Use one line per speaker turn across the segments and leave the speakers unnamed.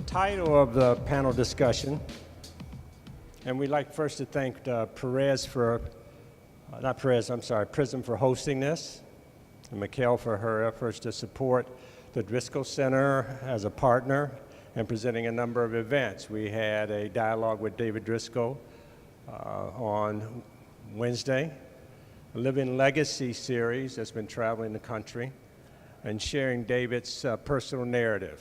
title of the panel discussion, and we'd like first to thank Prizm for hosting this, and Mikhail for her efforts to support the Driskell Center as a partner and presenting a number of events. We had a dialogue with David Driskell on Wednesday, a Living Legacy series that's been traveling the country and sharing David's personal narrative.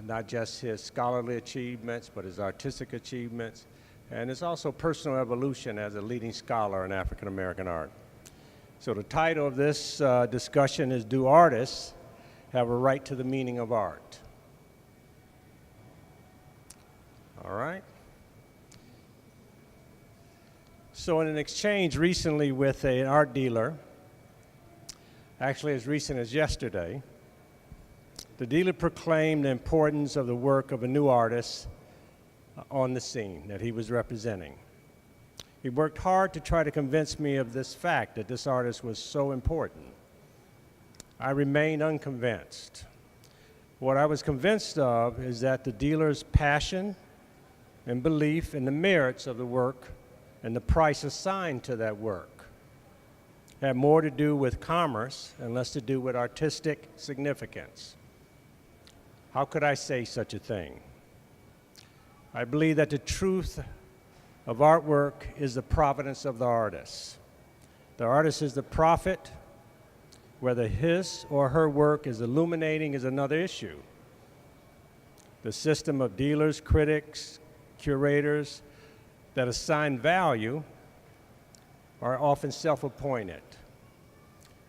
Not just his scholarly achievements, but his artistic achievements, and his also personal evolution as a leading scholar in African American art. So the title of this discussion is, Do Artists Have a Right to the Meaning of Art? All right. So in an exchange recently with an art dealer, actually as recent as yesterday, the dealer proclaimed the importance of the work of a new artist on the scene that he was representing. He worked hard to try to convince me of this fact, that this artist was so important. I remained unconvinced. What I was convinced of is that the dealer's passion and belief in the merits of the work and the price assigned to that work had more to do with commerce and less to do with artistic significance. How could I say such a thing? I believe that the truth of artwork is the providence of the artist. The artist is the prophet. Whether his or her work is illuminating is another issue. The system of dealers, critics, curators that assign value are often self-appointed.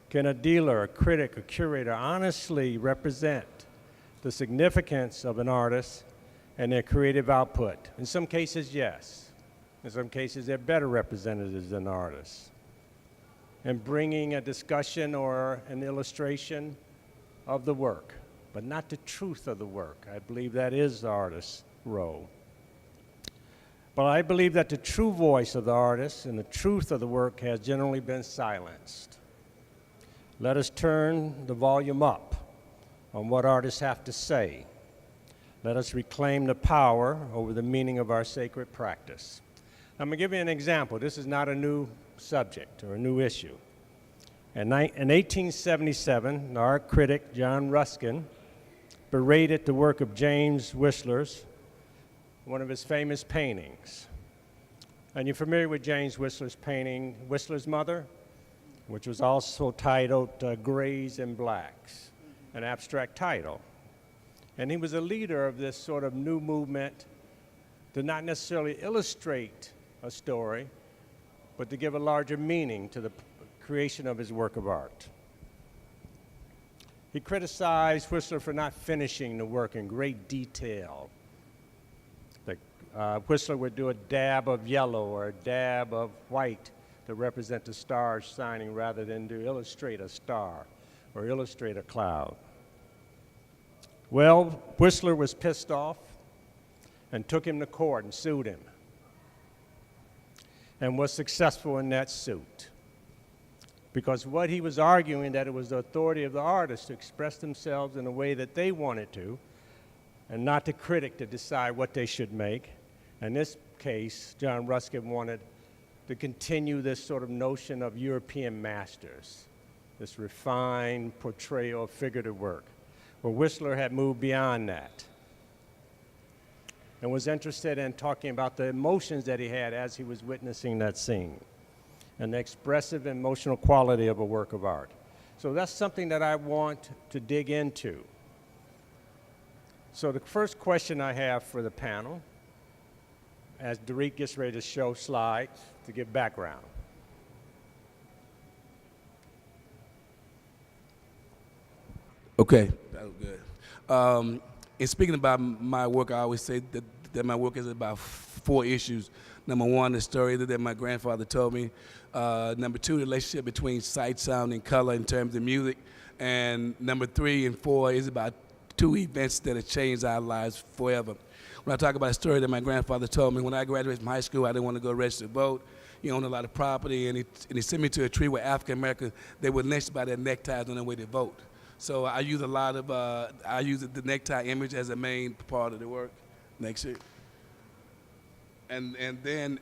Can a dealer, a critic, a curator honestly represent the significance of an artist and their creative output? In some cases, yes. In some cases, they're better representatives than artists. And bringing a discussion or an illustration of the work, but not the truth of the work. I believe that is the artist's role. But I believe that the true voice of the artist and the truth of the work has generally been silenced. Let us turn the volume up on what artists have to say. Let us reclaim the power over the meaning of our sacred practice. I'm going to give you an example. This is not a new subject or a new issue. In 1877, the art critic John Ruskin berated the work of James Whistler's, one of his famous paintings. And you're familiar with James Whistler's painting, Whistler's Mother, which was also titled Grays and Blacks, an abstract title. And he was a leader of this sort of new movement to not necessarily illustrate a story, but to give a larger meaning to the creation of his work of art. He criticized Whistler for not finishing the work in great detail. Whistler would do a dab of yellow or a dab of white to represent the stars shining rather than to illustrate a star or illustrate a cloud. Well, Whistler was pissed off and took him to court and sued him, and was successful in that suit. Because what he was arguing, that it was the authority of the artist to express themselves in a way that they wanted to, and not the critic to decide what they should make. In this case, John Ruskin wanted to continue this sort of notion of European masters, this refined portrayal of figurative work. Well, Whistler had moved beyond that and was interested in talking about the emotions that he had as he was witnessing that scene and the expressive emotional quality of a work of art. So that's something that I want to dig into. So the first question I have for the panel, as Dorit gets ready to show slides to give background.
Okay, that was good. In speaking about my work, I always say that my work is about 4 issues. Number 1, the story that my grandfather told me. Number 2, the relationship between sight, sound, and color in terms of music. And number 3 and 4 is about 2 events that have changed our lives forever. When I talk about a story that my grandfather told me, when I graduated from high school, I didn't want to go register to vote. He owned a lot of property, and he sent me to a tree where African Americans, they were lynched by their neckties on their way to vote. So I use a lot of, I use the necktie image as a main part of the work. Next year. And then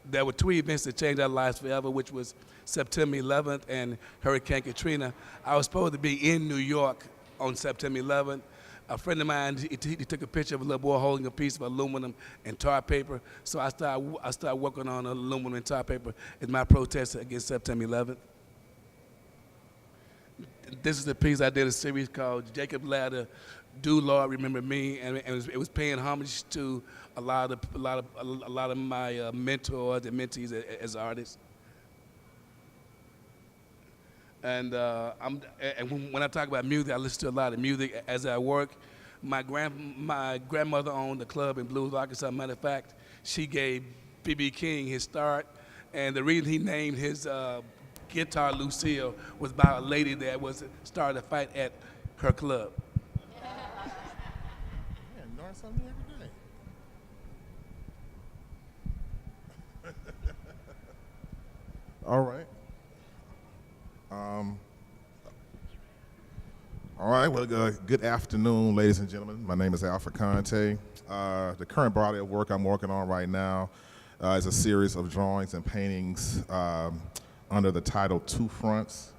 there were two events that changed our lives forever, which was September 11th and Hurricane Katrina. I was supposed to be in New York on September 11th. A friend of mine, he took a picture of a little boy holding a piece of aluminum and tar paper. So I started working on aluminum and tar paper as my protest against September 11th. This is the piece I did a series called Jacob Ladder, Do Lord Remember Me, and it was paying homage to a lot of my mentors and mentees as artists. And when I talk about music, I listen to a lot of music as I work. My grandmother owned a club in Blues, Arkansas. Matter of fact, she gave B.B. King his start, and the reason he named his guitar Lucille was by a lady that started a fight at her club.
Man, learn something every day. All right. All right, well, good afternoon, ladies and gentlemen. My name is Alfred Conteh. The current body of work I'm working on right now is a series of drawings and paintings under the title Two Fronts.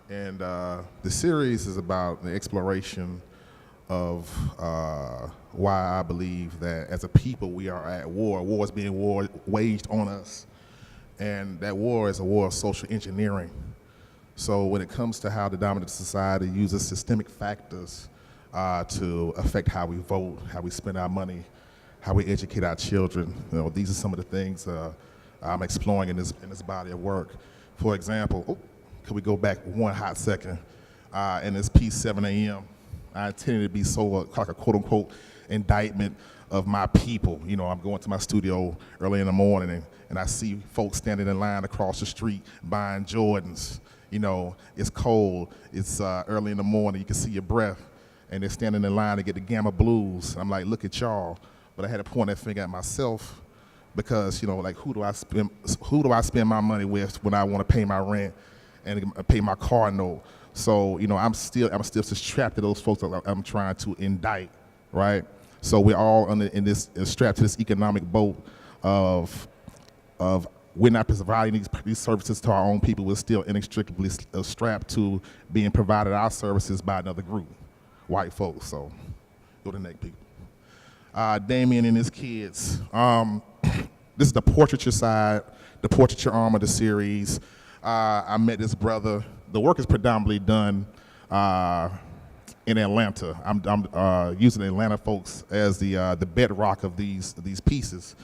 And the series is about the exploration of why I believe that as a people we are at war. War is being waged on us. And that war is a war of social engineering. So when it comes to how the dominant society uses systemic factors to affect how we vote, how we spend our money, how we educate our children, these are some of the things I'm exploring in this body of work. For example, could we go back one hot second? In this piece, 7 a.m., I intended to be like a quote-unquote indictment of my people. I'm going to my studio early in the morning and I see folks standing in line across the street buying Jordans. It's cold, it's early in the morning, you can see your breath, and they're standing in line to get the Gamma Blues. I'm like, look at y'all. But I had to point that finger at myself because, who do I spend my money with when I want to pay my rent and pay my car note? So, I'm still strapped to those folks that I'm trying to indict, right? So we're all strapped to this economic boat of we're not providing these services to our own people. We're still inextricably strapped to being provided our services by another group, white folks. So, go to the next people. Damien and his kids. This is the portraiture side, the portraiture arm of the series. I met this brother. The work is predominantly done in Atlanta. I'm using Atlanta folks as the bedrock of these pieces,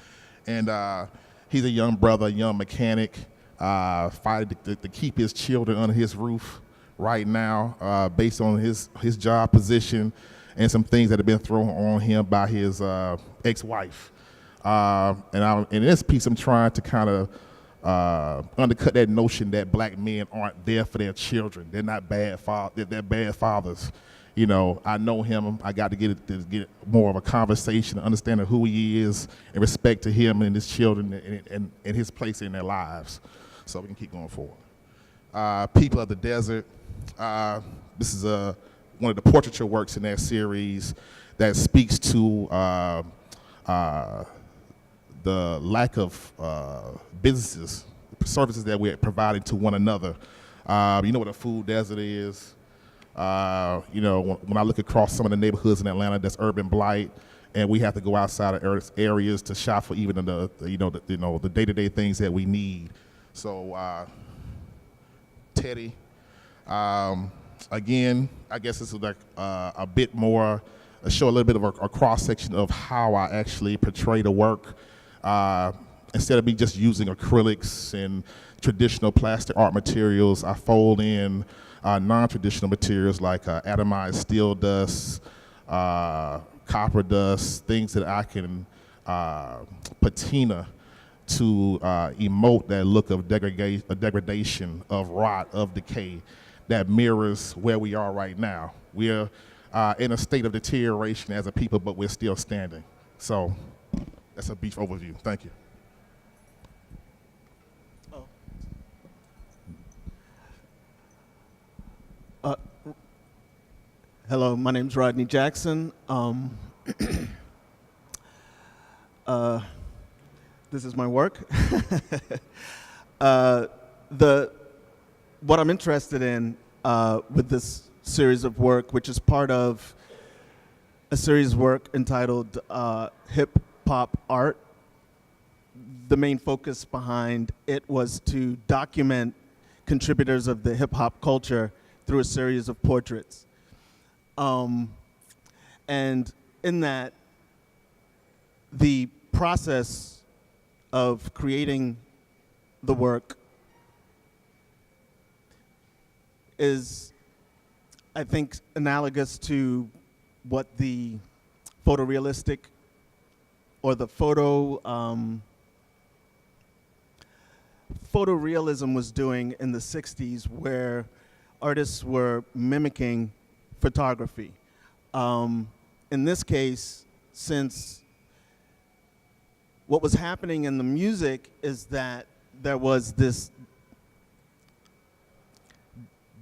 and he's a young brother, a young mechanic, fighting to keep his children under his roof right now, based on his job position and some things that have been thrown on him by his ex-wife. And in this piece, I'm trying to kind of undercut that notion that black men aren't there for their children. They're not bad fathers. They're bad fathers. I know him. I got to get more of a conversation, understanding who he is, and respect to him and his children and his place in their lives. So we can keep going forward. People of the Desert. This is one of the portraiture works in that series that speaks to the lack of businesses, services that we're providing to one another. You know what a food desert is? When I look across some of the neighborhoods in Atlanta, that's urban blight, and we have to go outside of areas to shop for even the day-to-day things that we need. So, Teddy, again, I guess this is like a bit more, show a little bit of a cross-section of how I actually portray the work. Instead of me just using acrylics and traditional plastic art materials, I fold in non-traditional materials like atomized steel dust, copper dust, things that I can patina to emote that look of degradation, of rot, of decay that mirrors where we are right now. We're in a state of deterioration as a people, but we're still standing. So that's a brief overview. Thank you.
Hello, my name's Rodney Jackson. This is my work. What I'm interested in with this series of work, which is part of a series of work entitled Hip Hop Art. The main focus behind it was to document contributors of the hip hop culture through a series of portraits. And in that, the process of creating the work is, I think, analogous to what the photorealistic or the photorealism was doing in the 60s, where artists were mimicking photography. In this case, since what was happening in the music is that there was this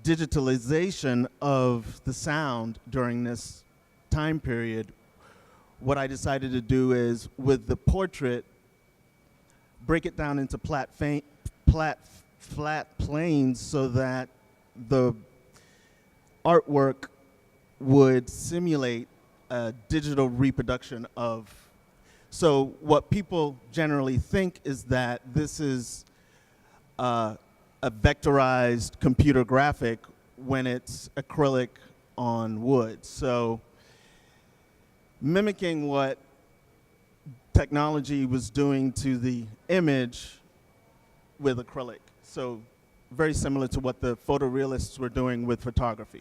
digitalization of the sound during this time period, what I decided to do is, with the portrait, break it down into flat planes so that the artwork would simulate a digital reproduction of. So what people generally think is that this is a vectorized computer graphic when it's acrylic on wood. So mimicking what technology was doing to the image with acrylic. So very similar to what the photorealists were doing with photography.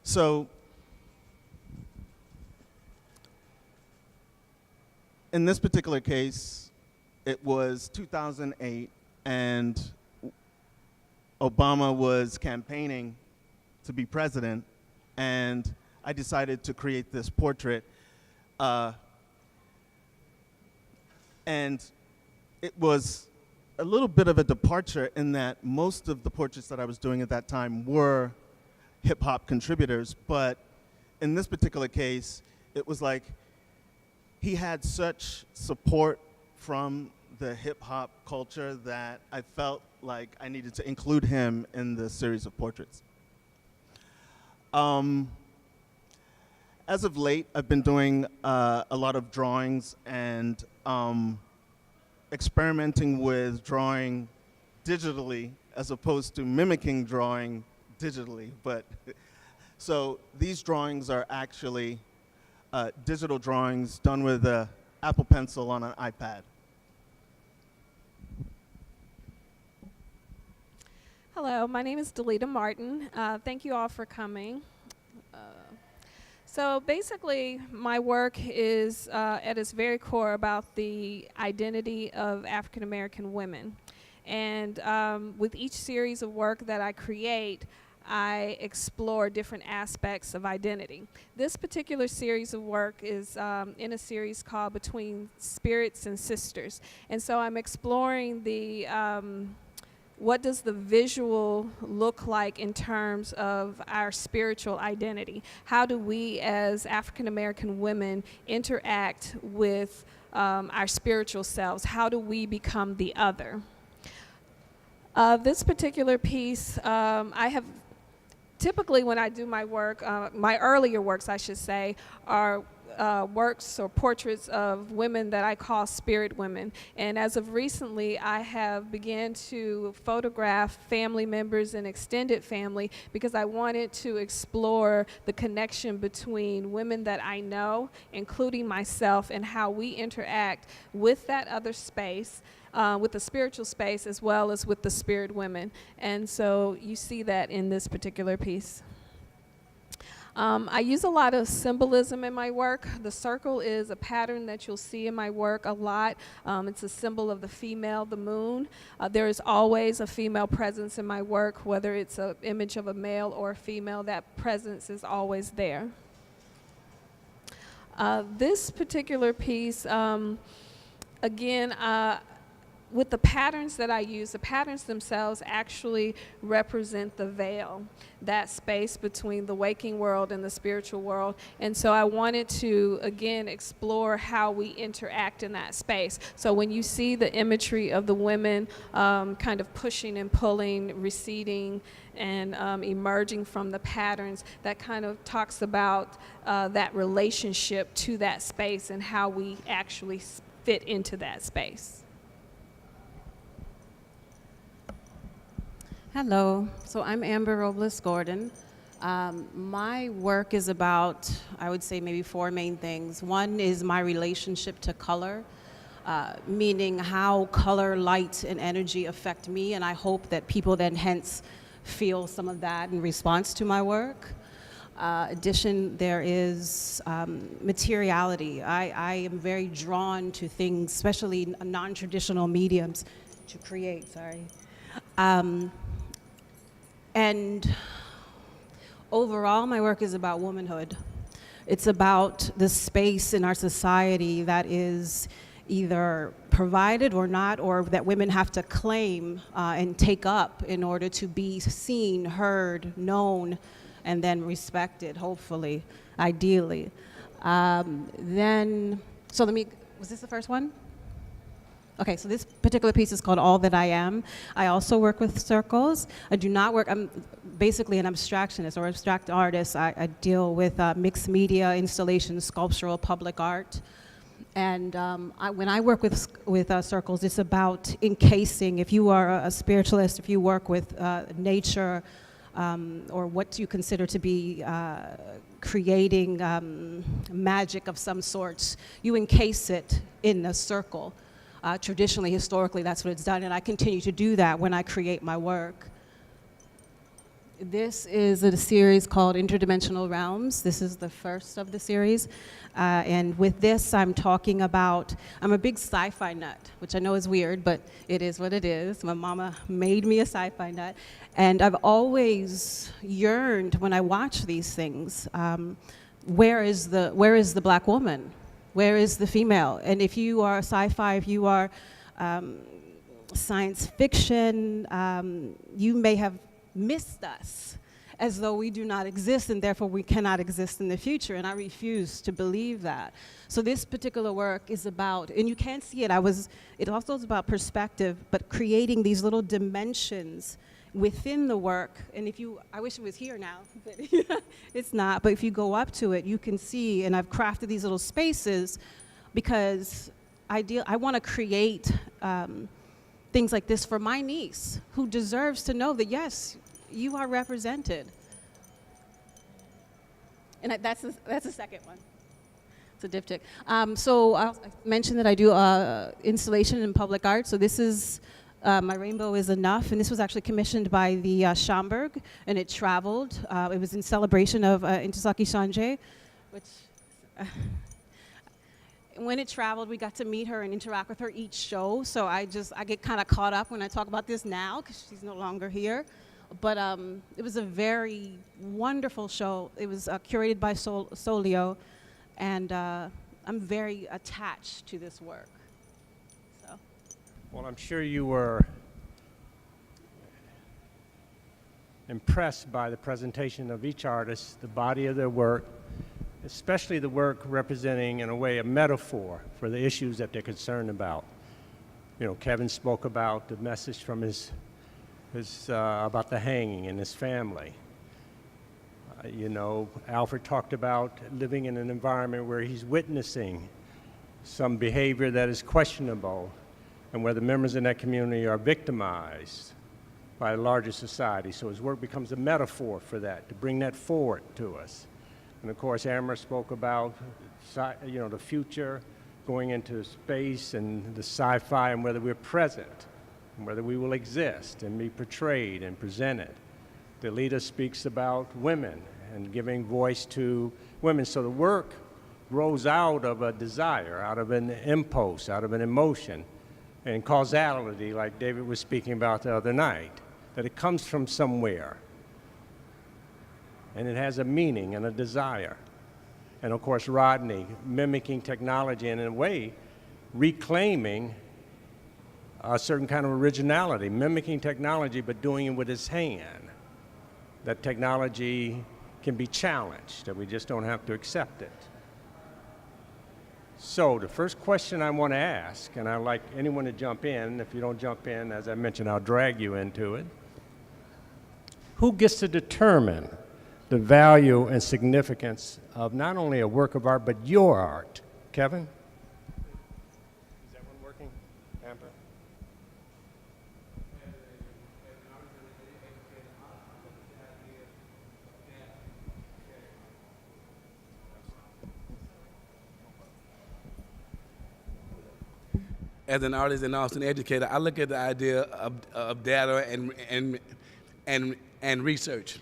So in this particular case, it was 2008, and Obama was campaigning to be president, and I decided to create this portrait. And it was a little bit of a departure in that most of the portraits that I was doing at that time were hip-hop contributors, but in this particular case, it was like he had such support from the hip-hop culture that I felt like I needed to include him in the series of portraits. As of late, I've been doing a lot of drawings and experimenting with drawing digitally as opposed to mimicking drawing digitally. But so these drawings are actually digital drawings done with an Apple Pencil on an iPad.
Hello, my name is Delita Martin. Thank you all for coming. So basically, my work is at its very core about the identity of African American women. And with each series of work that I create, I explore different aspects of identity. This particular series of work is in a series called Between Spirits and Sisters. And so I'm exploring the what does the visual look like in terms of our spiritual identity? How do we as African American women interact with our spiritual selves? How do we become the other? This particular piece, I have typically when I do my work, my earlier works I should say, are works or portraits of women that I call spirit women. And as of recently, I have begun to photograph family members and extended family because I wanted to explore the connection between women that I know, including myself, and how we interact with that other space, with the spiritual space as well as with the spirit women. And so you see that in this particular piece. I use a lot of symbolism in my work. The circle is a pattern that you'll see in my work a lot. It's a symbol of the female, the moon. There is always a female presence in my work, whether it's an image of a male or a female, that presence is always there. This particular piece, again, with the patterns that I use, the patterns themselves actually represent the veil, that space between the waking world and the spiritual world. And so I wanted to, again, explore how we interact in that space. So when you see the imagery of the women kind of pushing and pulling, receding, and emerging from the patterns, that kind of talks about that relationship to that space and how we actually fit into that space.
Hello, so I'm Amber Robles-Gordon. My work is about, I would say, maybe 4 main things. One is my relationship to color, meaning how color, light, and energy affect me, and I hope that people then hence feel some of that in response to my work. Addition, there is materiality. I am very drawn to things, especially non-traditional mediums, to create, and overall, my work is about womanhood. It's about the space in our society that is either provided or not, or that women have to claim and take up in order to be seen, heard, known, and then respected, hopefully, ideally. So was this the first one? Okay, so this particular piece is called All That I Am. I also work with circles. I do not work, I'm basically an abstractionist or abstract artist. I deal with mixed media, installation, sculptural, public art. And when I work with circles, it's about encasing. If you are a spiritualist, if you work with nature, or what you consider to be creating magic of some sorts, you encase it in a circle. Traditionally, historically, that's what it's done, and I continue to do that when I create my work. This is a series called Interdimensional Realms. This is the first of the series. And with this, I'm talking about, I'm a big sci-fi nut, which I know is weird, but it is what it is. My mama made me a sci-fi nut. And I've always yearned when I watch these things, where is the black woman? Where is the female? And if you are sci-fi, if you are science fiction, you may have missed us, as though we do not exist and therefore we cannot exist in the future, and I refuse to believe that. So this particular work is about, and you can't see it, it also is about perspective, but creating these little dimensions within the work. And I wish it was here now, but it's not, but if you go up to it, you can see, and I've crafted these little spaces because I want to create things like this for my niece, who deserves to know that, yes, you are represented. And that's the second one. It's a diptych. So I mentioned that I do installation in public art. So this is, My Rainbow is Enough, and this was actually commissioned by the Schomburg, and it traveled. It was in celebration of Intisaki Sanjay, which, when it traveled, we got to meet her and interact with her each show. So I get kind of caught up when I talk about this now, because she's no longer here. But it was a very wonderful show. It was curated by Solio, and I'm very attached to this work. So.
Well, I'm sure you were impressed by the presentation of each artist, the body of their work, especially the work representing, in a way, a metaphor for the issues that they're concerned about. You know, Kevin spoke about the message from his about the hanging in his family. You know, Alfred talked about living in an environment where he's witnessing some behavior that is questionable and where the members in that community are victimized by a larger society. So his work becomes a metaphor for that, to bring that forward to us. And of course, Amber spoke about, you know, the future, going into space and the sci-fi, and whether we're present, and whether we will exist and be portrayed and presented. Delita speaks about women and giving voice to women. So the work grows out of a desire, out of an impulse, out of an emotion, and causality, like David was speaking about the other night, that it comes from somewhere. And it has a meaning and a desire. And of course, Rodney, mimicking technology and in a way, reclaiming a certain kind of originality, mimicking technology but doing it with his hand. That technology can be challenged, that we just don't have to accept it. So the first question I want to ask, and I'd like anyone to jump in. If you don't jump in, as I mentioned, I'll drag you into it. Who gets to determine the value and significance of not only a work of art, but your art? Kevin? Is that one working? Amber?
As an artist and also an educator, I look at the idea of data and research.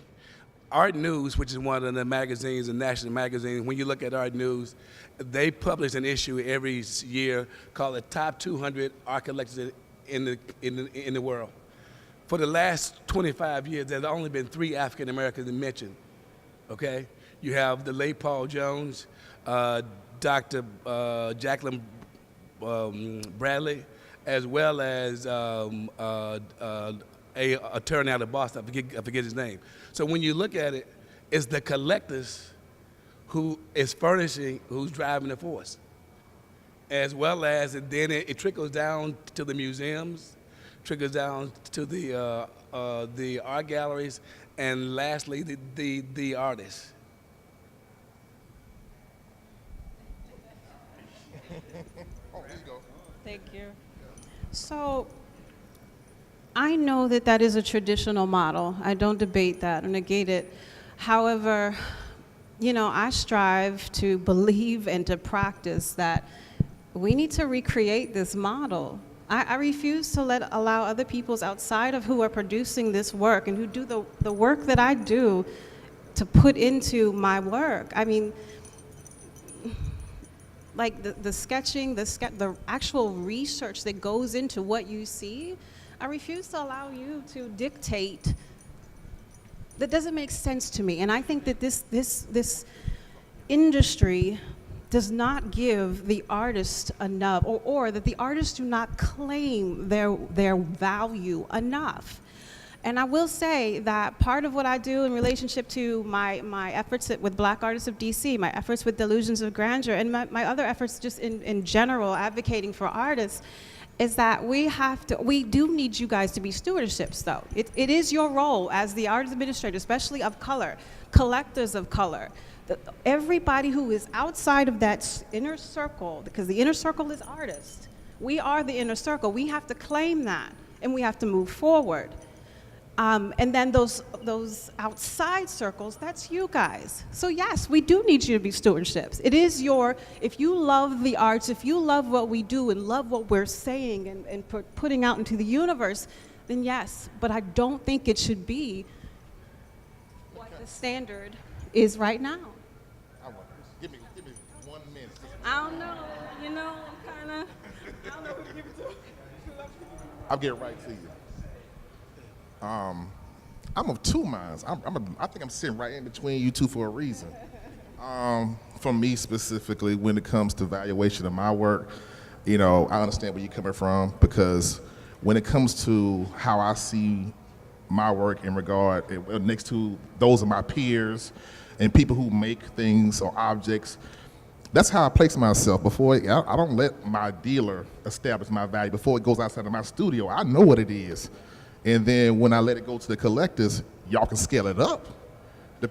Art News, which is one of the magazines, the national magazines, when you look at Art News, they publish an issue every year called the Top 200 Art Collectors in the world. For the last 25 years, there's only been 3 African Americans mentioned. Okay, you have the late Paul Jones, Dr. Jacqueline Bradley, as well as a attorney out of Boston. I forget his name. So when you look at it, it's the collectors who is furnishing, who's driving the force, as well as then it trickles down to the museums, trickles down to the art galleries, and lastly the artists.
Thank you. So I know that that is a traditional model. I don't debate that or negate it. However, you know, I strive to believe and to practice that we need to recreate this model. I refuse to allow other peoples outside of who are producing this work and who do the work that I do to put into my work. I mean, like the sketching, the actual research that goes into what you see, I refuse to allow you to dictate. That doesn't make sense to me. And I think that this industry does not give the artist enough, or that the artists do not claim their value enough. And I will say that part of what I do in relationship to my efforts with Black Artists of DC, my efforts with Delusions of Grandeur, and my other efforts just in general advocating for artists, is that we do need you guys to be stewardships, though. It is your role as the artist administrator, especially of color, collectors of color. Everybody who is outside of that inner circle, because the inner circle is artists. We are the inner circle. We have to claim that, and we have to move forward. And then those outside circles, that's you guys. So yes, we do need you to be stewardships. It is if you love the arts, if you love what we do and love what we're saying and putting out into the universe, then yes, but I don't think it should be what the standard is right now.
Give me 1 minute.
I don't know, you know, kind of, I don't know who to give it to.
I'll get right to you. I'm of two minds. I think I'm sitting right in between you two for a reason. For me specifically, when it comes to valuation of my work, you know, I understand where you're coming from, because when it comes to how I see my work in regard next to those of my peers and people who make things or objects, that's how I place myself. I don't let my dealer establish my value before it goes outside of my studio. I know what it is. And then when I let it go to the collectors, y'all can scale it up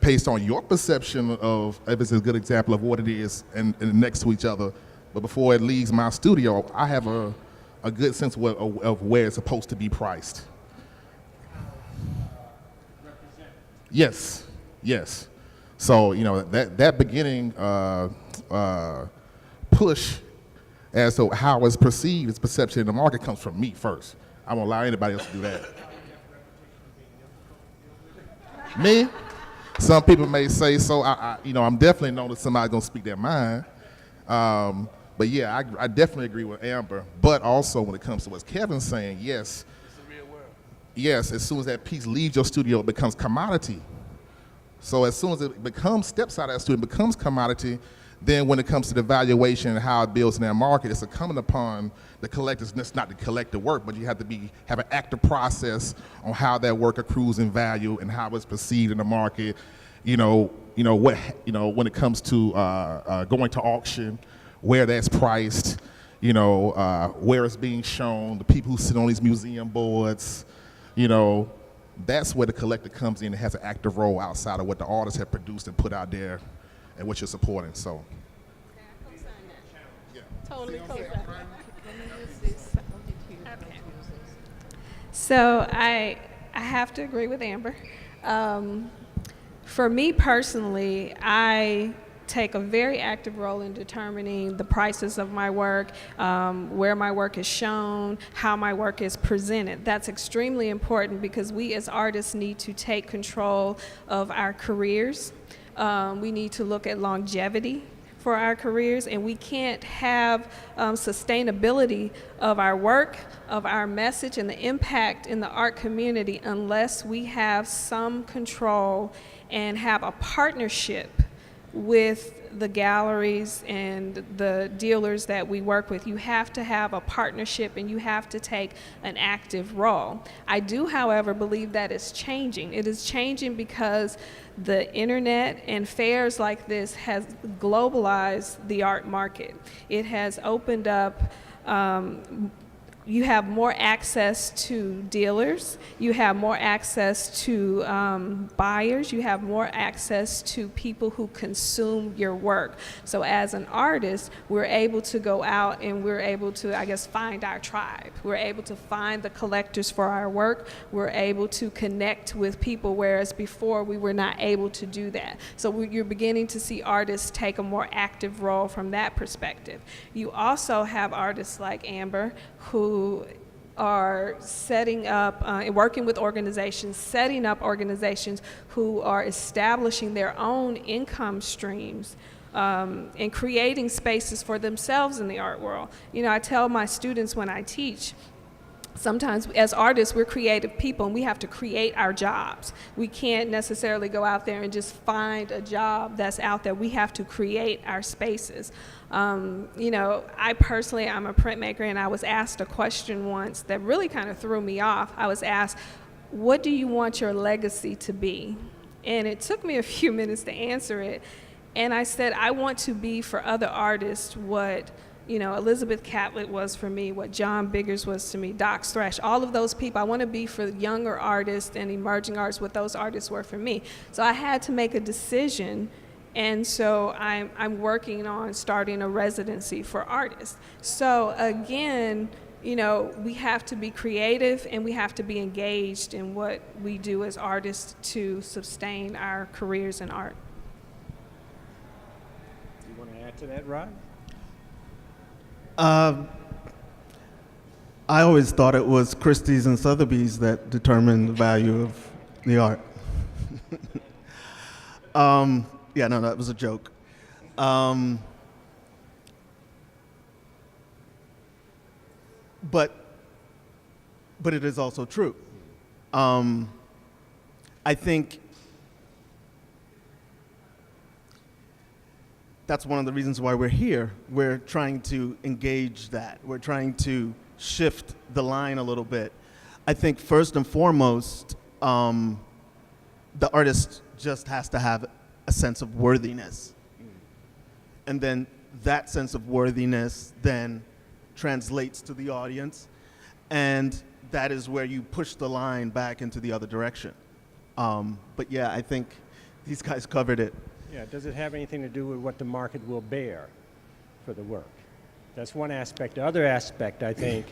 based on your perception of, if it's a good example of what it is and next to each other. But before it leaves my studio, I have a good sense of where it's supposed to be priced. Yes. So, you know, that beginning push as to how it's perceived, its perception in the market, comes from me first. I won't allow anybody else to do that. Me? Some people may say so. I'm definitely known as somebody gonna speak their mind. But yeah, I definitely agree with Amber. But also when it comes to what Kevin's saying, yes.
It's the real world.
Yes, as soon as that piece leaves your studio, it becomes commodity. So as soon as it steps out of that studio, it becomes commodity, Then when it comes to the valuation and how it builds in that market, it's incumbent upon the collectors not to collect the work, but you have to have an active process on how that work accrues in value and how it's perceived in the market. When it comes to going to auction, where that's priced, where it's being shown, the people who sit on these museum boards, that's where the collector comes in and has an active role outside of what the artists have produced and put out there and what you're supporting. So.
Totally co-sign. So I have to agree with Amber. For me personally, I take a very active role in determining the prices of my work, where my work is shown, how my work is presented. That's extremely important because we as artists need to take control of our careers. We need to look at longevity for our careers, and we can't have sustainability of our work, of our message, and the impact in the art community unless we have some control and have a partnership with the galleries and the dealers that we work with. You have to have a partnership and you have to take an active role. I do, however, believe that it's changing. It is changing because the internet and fairs like this has globalized the art market. It has opened up you have more access to dealers, you have more access to buyers, you have more access to people who consume your work. So as an artist, we're able to go out and we're able to, find our tribe. We're able to find the collectors for our work. We're able to connect with people, whereas before we were not able to do that. So you're beginning to see artists take a more active role from that perspective. You also have artists like Amber who are setting up and working with organizations, setting up organizations who are establishing their own income streams and creating spaces for themselves in the art world. I tell my students when I teach, sometimes as artists, we're creative people and we have to create our jobs. We can't necessarily go out there and just find a job that's out there. We have to create our spaces. I personally, I'm a printmaker, and I was asked a question once that really kind of threw me off. I was asked, what do you want your legacy to be? And it took me a few minutes to answer it. And I said, I want to be for other artists what Elizabeth Catlett was for me, what John Biggers was to me, Doc Thrash, all of those people. I want to be for younger artists and emerging artists what those artists were for me. So I had to make a decision, and so I'm working on starting a residency for artists. So again, we have to be creative and we have to be engaged in what we do as artists to sustain our careers in art.
Do you want to add to that, Rod?
I always thought it was Christie's and Sotheby's that determined the value of the art. That was a joke. But it is also true. I think that's one of the reasons why we're here. We're trying to engage that. We're trying to shift the line a little bit. I think first and foremost, the artist just has to have a sense of worthiness. And then that sense of worthiness then translates to the audience, and that is where you push the line back into the other direction. But yeah, I think these guys covered it.
Yeah, does it have anything to do with what the market will bear for the work? That's one aspect. The other aspect, I think,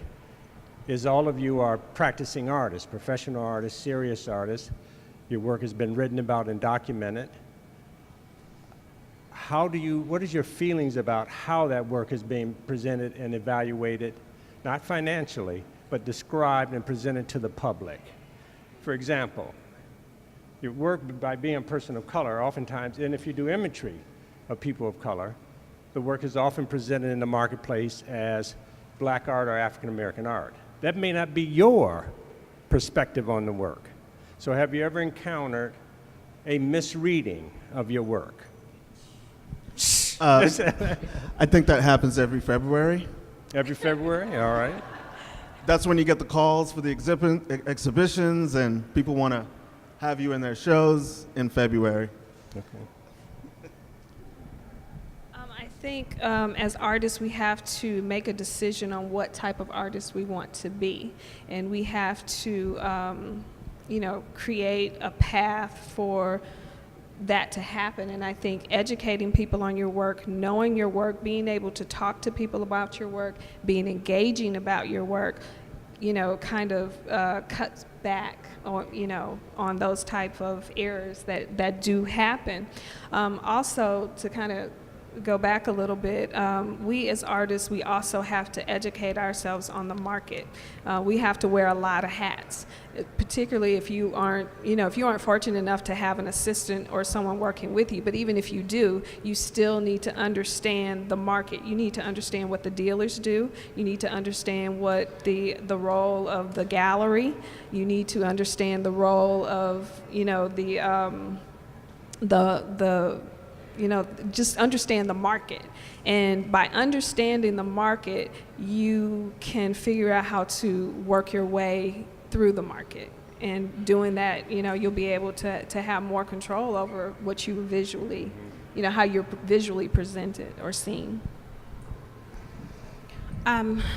is all of you are practicing artists, professional artists, serious artists. Your work has been written about and documented. What is your feelings about how that work is being presented and evaluated, not financially, but described and presented to the public? For example, your work, by being a person of color, oftentimes, and if you do imagery of people of color, the work is often presented in the marketplace as black art or African American art. That may not be your perspective on the work. So have you ever encountered a misreading of your work?
I think that happens every February.
Every February? All right.
That's when you get the calls for the exhibitions, and people want to have you in their shows in February.
Okay.
I think as artists, we have to make a decision on what type of artist we want to be. And we have to, create a path for that to happen. And I think educating people on your work, knowing your work, being able to talk to people about your work, being engaging about your work, kind of cuts back on those type of errors that do happen. Also, to kind of go back a little bit, we as artists, we also have to educate ourselves on the market. We have to wear a lot of hats, particularly if you aren't fortunate enough to have an assistant or someone working with you. But even if you do, you still need to understand the market. You need to understand what the dealers do. You need to understand what the role of the gallery. You need to understand the role of just understand the market. And by understanding the market, you can figure out how to work your way through the market. And doing that, you'll be able to have more control over what you visually, how you're visually presented or seen.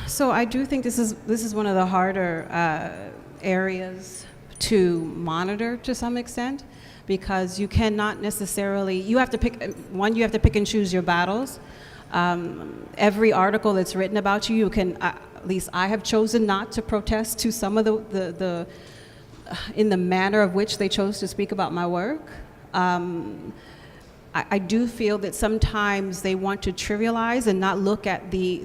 So I do think this is one of the harder areas to monitor to some extent, because you cannot necessarily, you have to pick and choose your battles. Every article that's written about you can, at least I have chosen not to protest to some of the in the manner of which they chose to speak about my work. I do feel that sometimes they want to trivialize and not look at the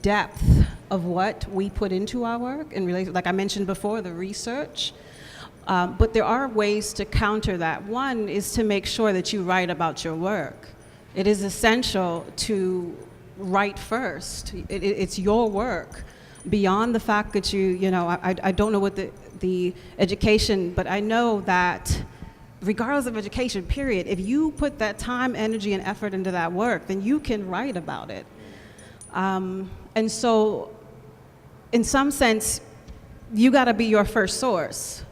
depth of what we put into our work, and relate, like I mentioned before, the research. But there are ways to counter that. One is to make sure that you write about your work. It is essential to write first. It's your work. Beyond the fact that I don't know what the education, but I know that regardless of education, period, if you put that time, energy, and effort into that work, then you can write about it. And so, in some sense, you gotta be your first source.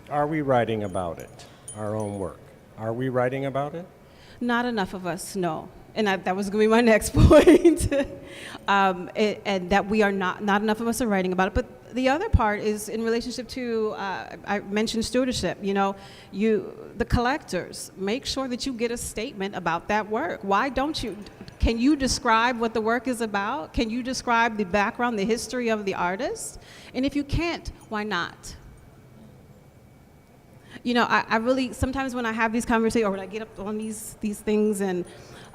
Are we writing about it, our own work? Are we writing about it?
Not enough of us, no. And that was going to be my next point. And that we are not enough of us are writing about it. But the other part is in relationship to, I mentioned stewardship, the collectors, make sure that you get a statement about that work. Why don't you? Can you describe what the work is about? Can you describe the background, the history of the artist? And if you can't, why not? I really, sometimes when I have these conversations or when I get up on these things, and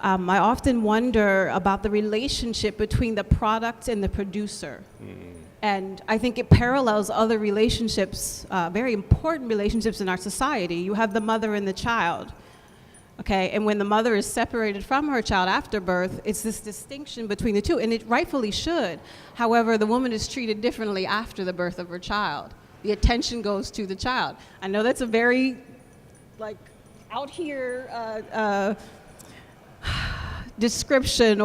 I often wonder about the relationship between the product and the producer. And I think it parallels other relationships, very important relationships in our society. You have the mother and the child, okay? And when the mother is separated from her child after birth, it's this distinction between the two, and it rightfully should. However, the woman is treated differently after the birth of her child. The attention goes to the child. I know that's a very, out here description,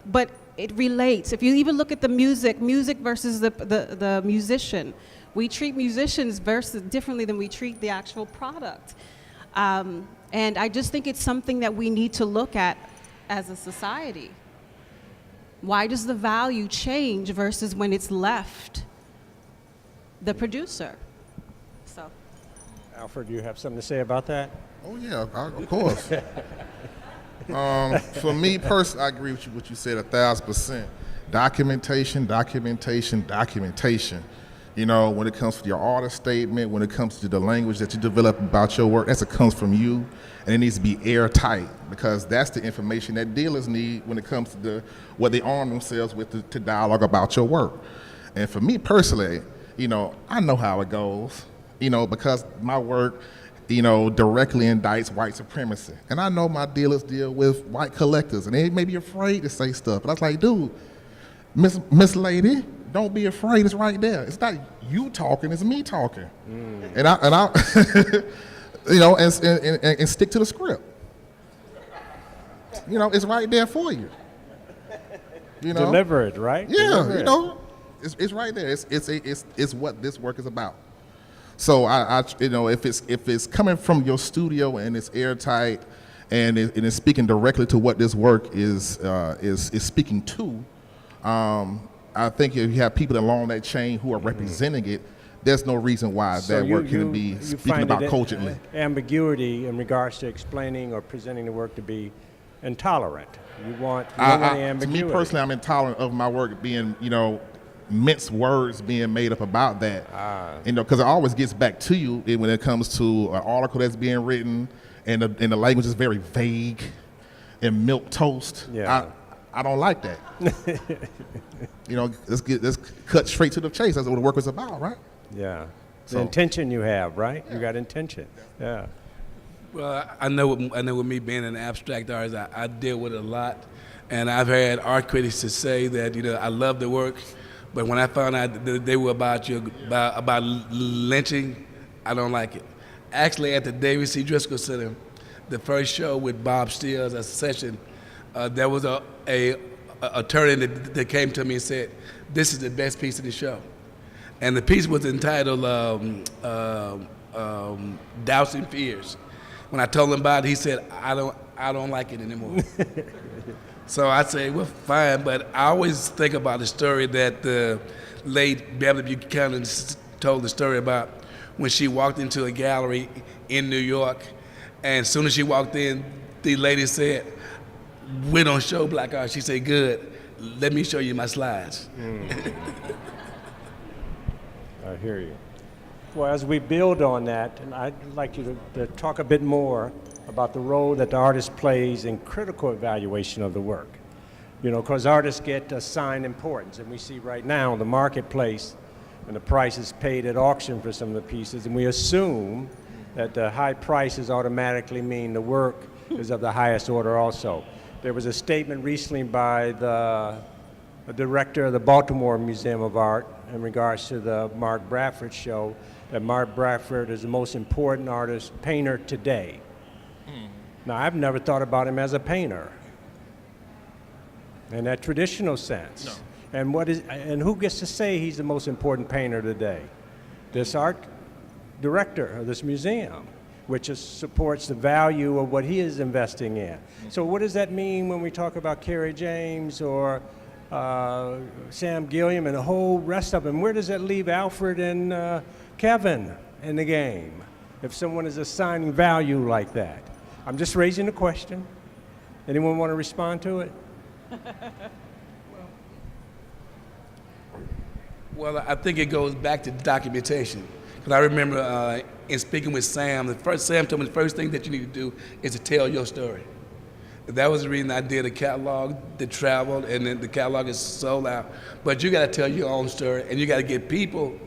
but it relates. If you even look at the music versus the musician, we treat musicians differently than we treat the actual product. And I just think it's something that we need to look at as a society. Why does the value change versus when it's left the producer? So,
Alfred, do you have something to say about that?
Oh yeah, of course. For me personally, I agree with what you said 1,000%. Documentation. When it comes to your artist statement, when it comes to the language that you develop about your work, that comes from you, and it needs to be airtight, because that's the information that dealers need when it comes to what they arm themselves with to dialogue about your work. And for me personally, I know how it goes, because my work, directly indicts white supremacy. And I know my dealers deal with white collectors, and they may be afraid to say stuff. But I was like, dude, Miss Lady, don't be afraid. It's right there. It's not you talking, it's me talking. And I and stick to the script. You know, it's right there for you. You know,
Delivered, right?
yeah,
Delivered.
you know, it's right there. It's what this work is about. So I you know, if it's coming from your studio and it's airtight and it's speaking directly to what this work is speaking to, I think if you have people along that chain who are representing it, there's no reason why
So
that work can be speaking about cogently.
Ambiguity in regards to explaining or presenting the work to be intolerant. You don't want
To
ambiguity.
me personally, I'm intolerant of my work being, you know, minced words being made up about that. You know, because it always gets back to you when it comes to an article that's being written and the language is very vague and milk toast.
Yeah.
I don't like that. You know, let's cut straight to the chase. That's what the work was about, right?
Yeah. The
So-
intention you have, right? You got intention. Yeah.
Well, I know with me being an abstract artist, I deal with it a lot. And I've had art critics to say that, you know, I love the work, but when I found out that they were about lynching, I don't like it. Actually, at the David C. Driskell Center, the first show with Bob Steele's a session, there was a attorney that came to me and said, "This is the best piece of the show." And the piece was entitled Dousing Fears. When I told him about it, he said, I don't like it anymore. So I say, well, fine, but I always think about the story that the late Beverly Buchanan told the story about when she walked into a gallery in New York, and as soon as she walked in, the lady said, "We don't show black art." She said, "Good, let me show you my slides."
I hear you. Well, as we build on that, and I'd like you to talk a bit more about the role that the artist plays in critical evaluation of the work. You know, because artists get assigned importance, and we see right now in the marketplace, and the price is paid at auction for some of the pieces, and we assume that the high prices automatically mean the work is of the highest order also. There was a statement recently by the director of the Baltimore Museum of Art in regards to the Mark Bradford show, that Mark Bradford is the most important artist, painter today. Now, I've never thought about him as a painter in that traditional sense.
No.
And who gets to say he's the most important painter today? This art director of this museum, which supports the value of what he is investing in. So what does that mean when we talk about Kerry James or Sam Gilliam and the whole rest of them? Where does that leave Alfred and Kevin in the game if someone is assigning value like that? I'm just raising a question. Anyone want to respond to it?
Well, I think it goes back to documentation. Because I remember in speaking with Sam, Sam told me the first thing that you need to do is to tell your story. That was the reason I did a catalog that traveled, and then the catalog is sold out. But you got to tell your own story, and you got to get people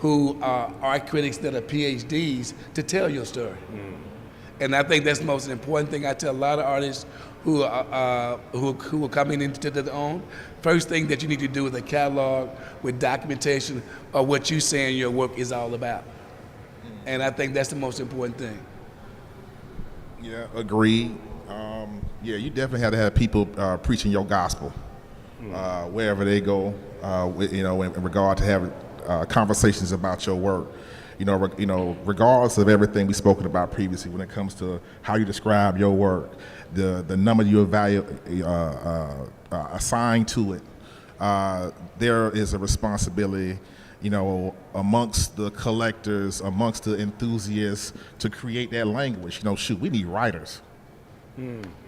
who are art critics that are PhDs to tell your story. And I think that's the most important thing. I tell a lot of artists who are coming into their own. First thing that you need to do is a catalog with documentation of what you saying your work is all about. And I think that's the most important thing.
Yeah, agreed. Yeah, you definitely have to have people preaching your gospel wherever they go. You know, in regard to having conversations about your work. You know, regardless of everything we've spoken about previously, when it comes to how you describe your work, the number you assign to it, there is a responsibility, you know, amongst the collectors, amongst the enthusiasts, to create that language. You know, shoot, we need writers.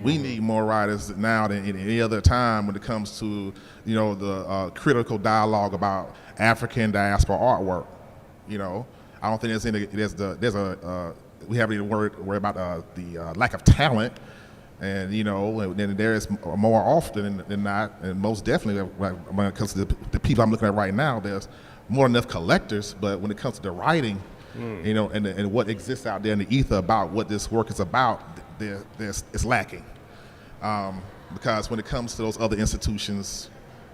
We need more writers now than any other time when it comes to, you know, the critical dialogue about African diaspora artwork. You know, I don't think we haven't even worried about the lack of talent, and you know, and there is more often than not, and most definitely when it comes to the people I'm looking at right now, there's more than enough collectors, but when it comes to the writing, you know, and what exists out there in the ether about what this work is about, it's lacking. Because when it comes to those other institutions,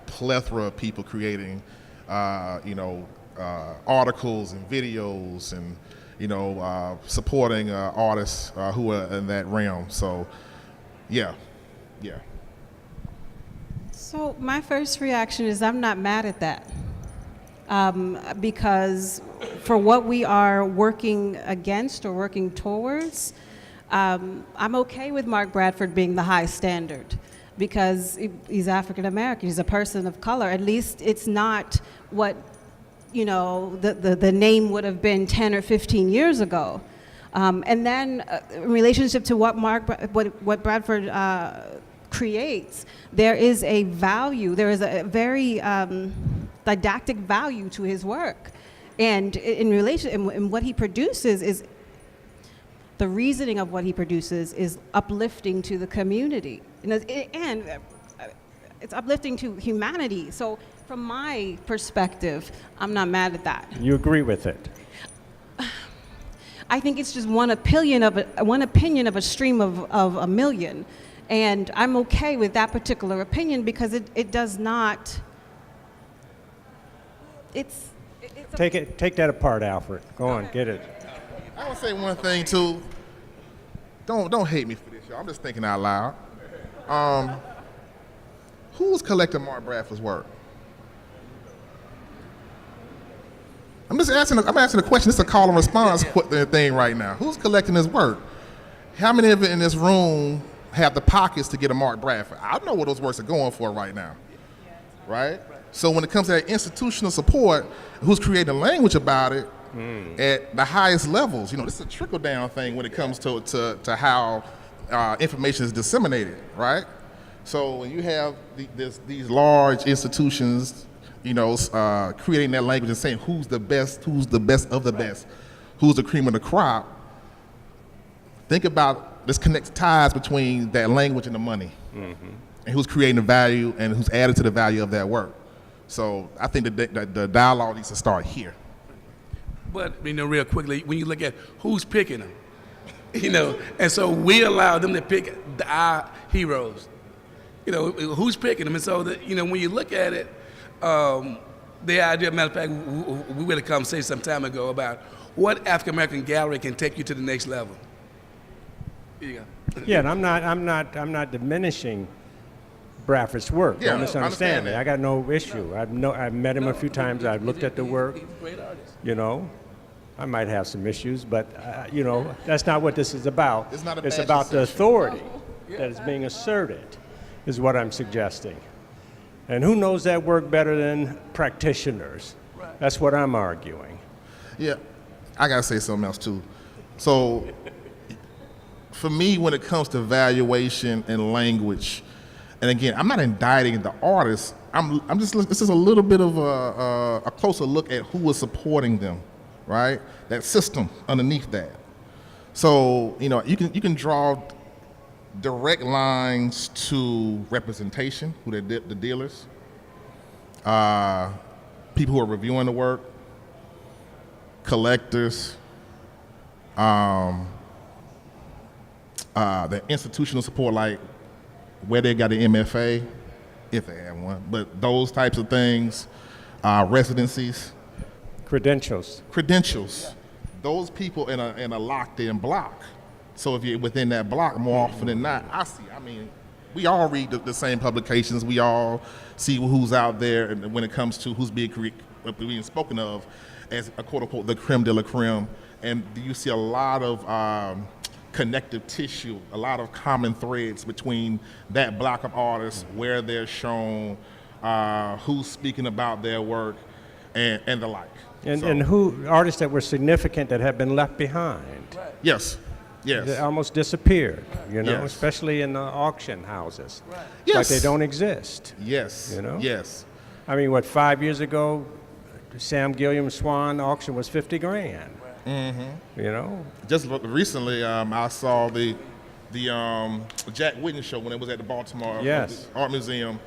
plethora of people creating, you know, articles and videos and, you know, supporting artists who are in that realm. So, yeah, Yeah.
So my first reaction is I'm not mad at that. Because for what we are working against or working towards, I'm okay with Mark Bradford being the high standard because he's African American, he's a person of color. At least it's not what, the name would have been 10 or 15 years ago. And then in relationship to what Bradford creates, there is a value, there is a very didactic value to his work. And and what he produces is, the reasoning of what he produces is uplifting to the community. And it's uplifting to humanity. So from my perspective, I'm not mad at that.
You agree with it?
I think it's just one opinion of a stream of a million. And I'm okay with that particular opinion because it does not,
Take that apart, Alfred. Go on, get it.
I want to say one thing too. Don't hate me for this, y'all. I'm just thinking out loud. Who's collecting Mark Bradford's work? I'm asking a question. This is a call and response thing right now. Who's collecting his work? How many of it in this room have the pockets to get a Mark Bradford? I know what those works are going for right now, right? So when it comes to that institutional support, who's creating a language about it at the highest levels? This is a trickle-down thing when it comes to how information is disseminated, right? So when you have these large institutions, creating that language and saying who's the best of the best, who's the cream of the crop, think about this connects ties between that language and the money, and who's creating the value and who's added to the value of that work. So I think the dialogue needs to start here.
But real quickly, when you look at who's picking them, and so we allow them to pick our heroes. Who's picking them, and so when you look at it, the idea. Matter of fact, we had a conversation some time ago about what African American gallery can take you to the next level. Here you go.
Yeah, and I'm not diminishing Bradford's work.
Yeah,
Don't misunderstand me.
that.
I got no issue. I've met him a few times. I've looked at the work.
He's a great artist.
I might have some issues, but that's not what this is about.
It's not a
It's
badge
about the
of
authority that is being asserted, is what I'm suggesting. And who knows that work better than practitioners? Right. That's what I'm arguing.
Yeah, I gotta say something else too. So, for me, when it comes to valuation and language, and again, I'm not indicting the artists. This is a little bit of a closer look at who was supporting them, right? That system underneath that. So, you can draw direct lines to representation, who the dealers, people who are reviewing the work, collectors, the institutional support, like where they got the MFA, if they have one, but those types of things, residencies.
Credentials.
Those people in a locked-in block. So if you're within that block, more often than not, we all read the same publications. We all see who's out there, and when it comes to who's being spoken of as a quote-unquote the creme de la creme. And you see a lot of connective tissue, a lot of common threads between that block of artists, where they're shown, who's speaking about their work, and the like.
And who artists that were significant that have been left behind.
Right.
Yes.
They almost disappeared,
Yes.
especially in the auction houses.
Right.
Yes.
Like they don't exist.
Yes. Yes.
5 years ago, Sam Gilliam's Swan auction was $50,000. Mm-hmm.
Just recently, I saw the Jack Whitney show when it was at the Baltimore Art Museum,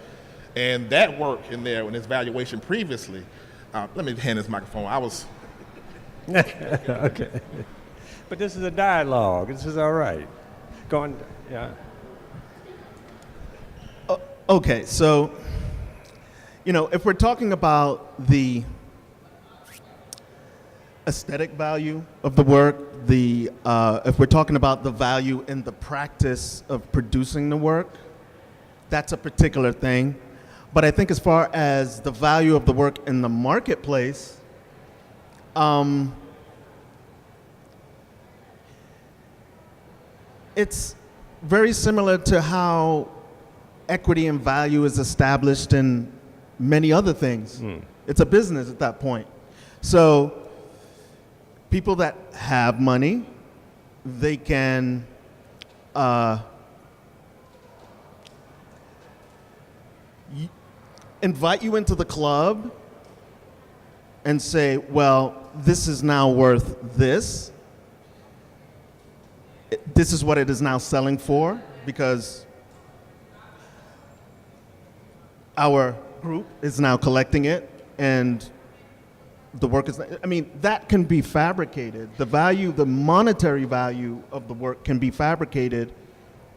and that work in there, when its valuation previously. Let me hand this microphone.
Okay. But this is a dialogue. This is all right. Go on. Yeah.
Okay, so, if we're talking about the aesthetic value of the work, if we're talking about the value in the practice of producing the work, that's a particular thing. But I think as far as the value of the work in the marketplace, it's very similar to how equity and value is established in many other things. It's a business at that point. So people that have money, they can invite you into the club and say, well, this is now worth this. This is what it is now selling for, because our group is now collecting it, and the work is, I mean, that can be fabricated. The value, the monetary value of the work can be fabricated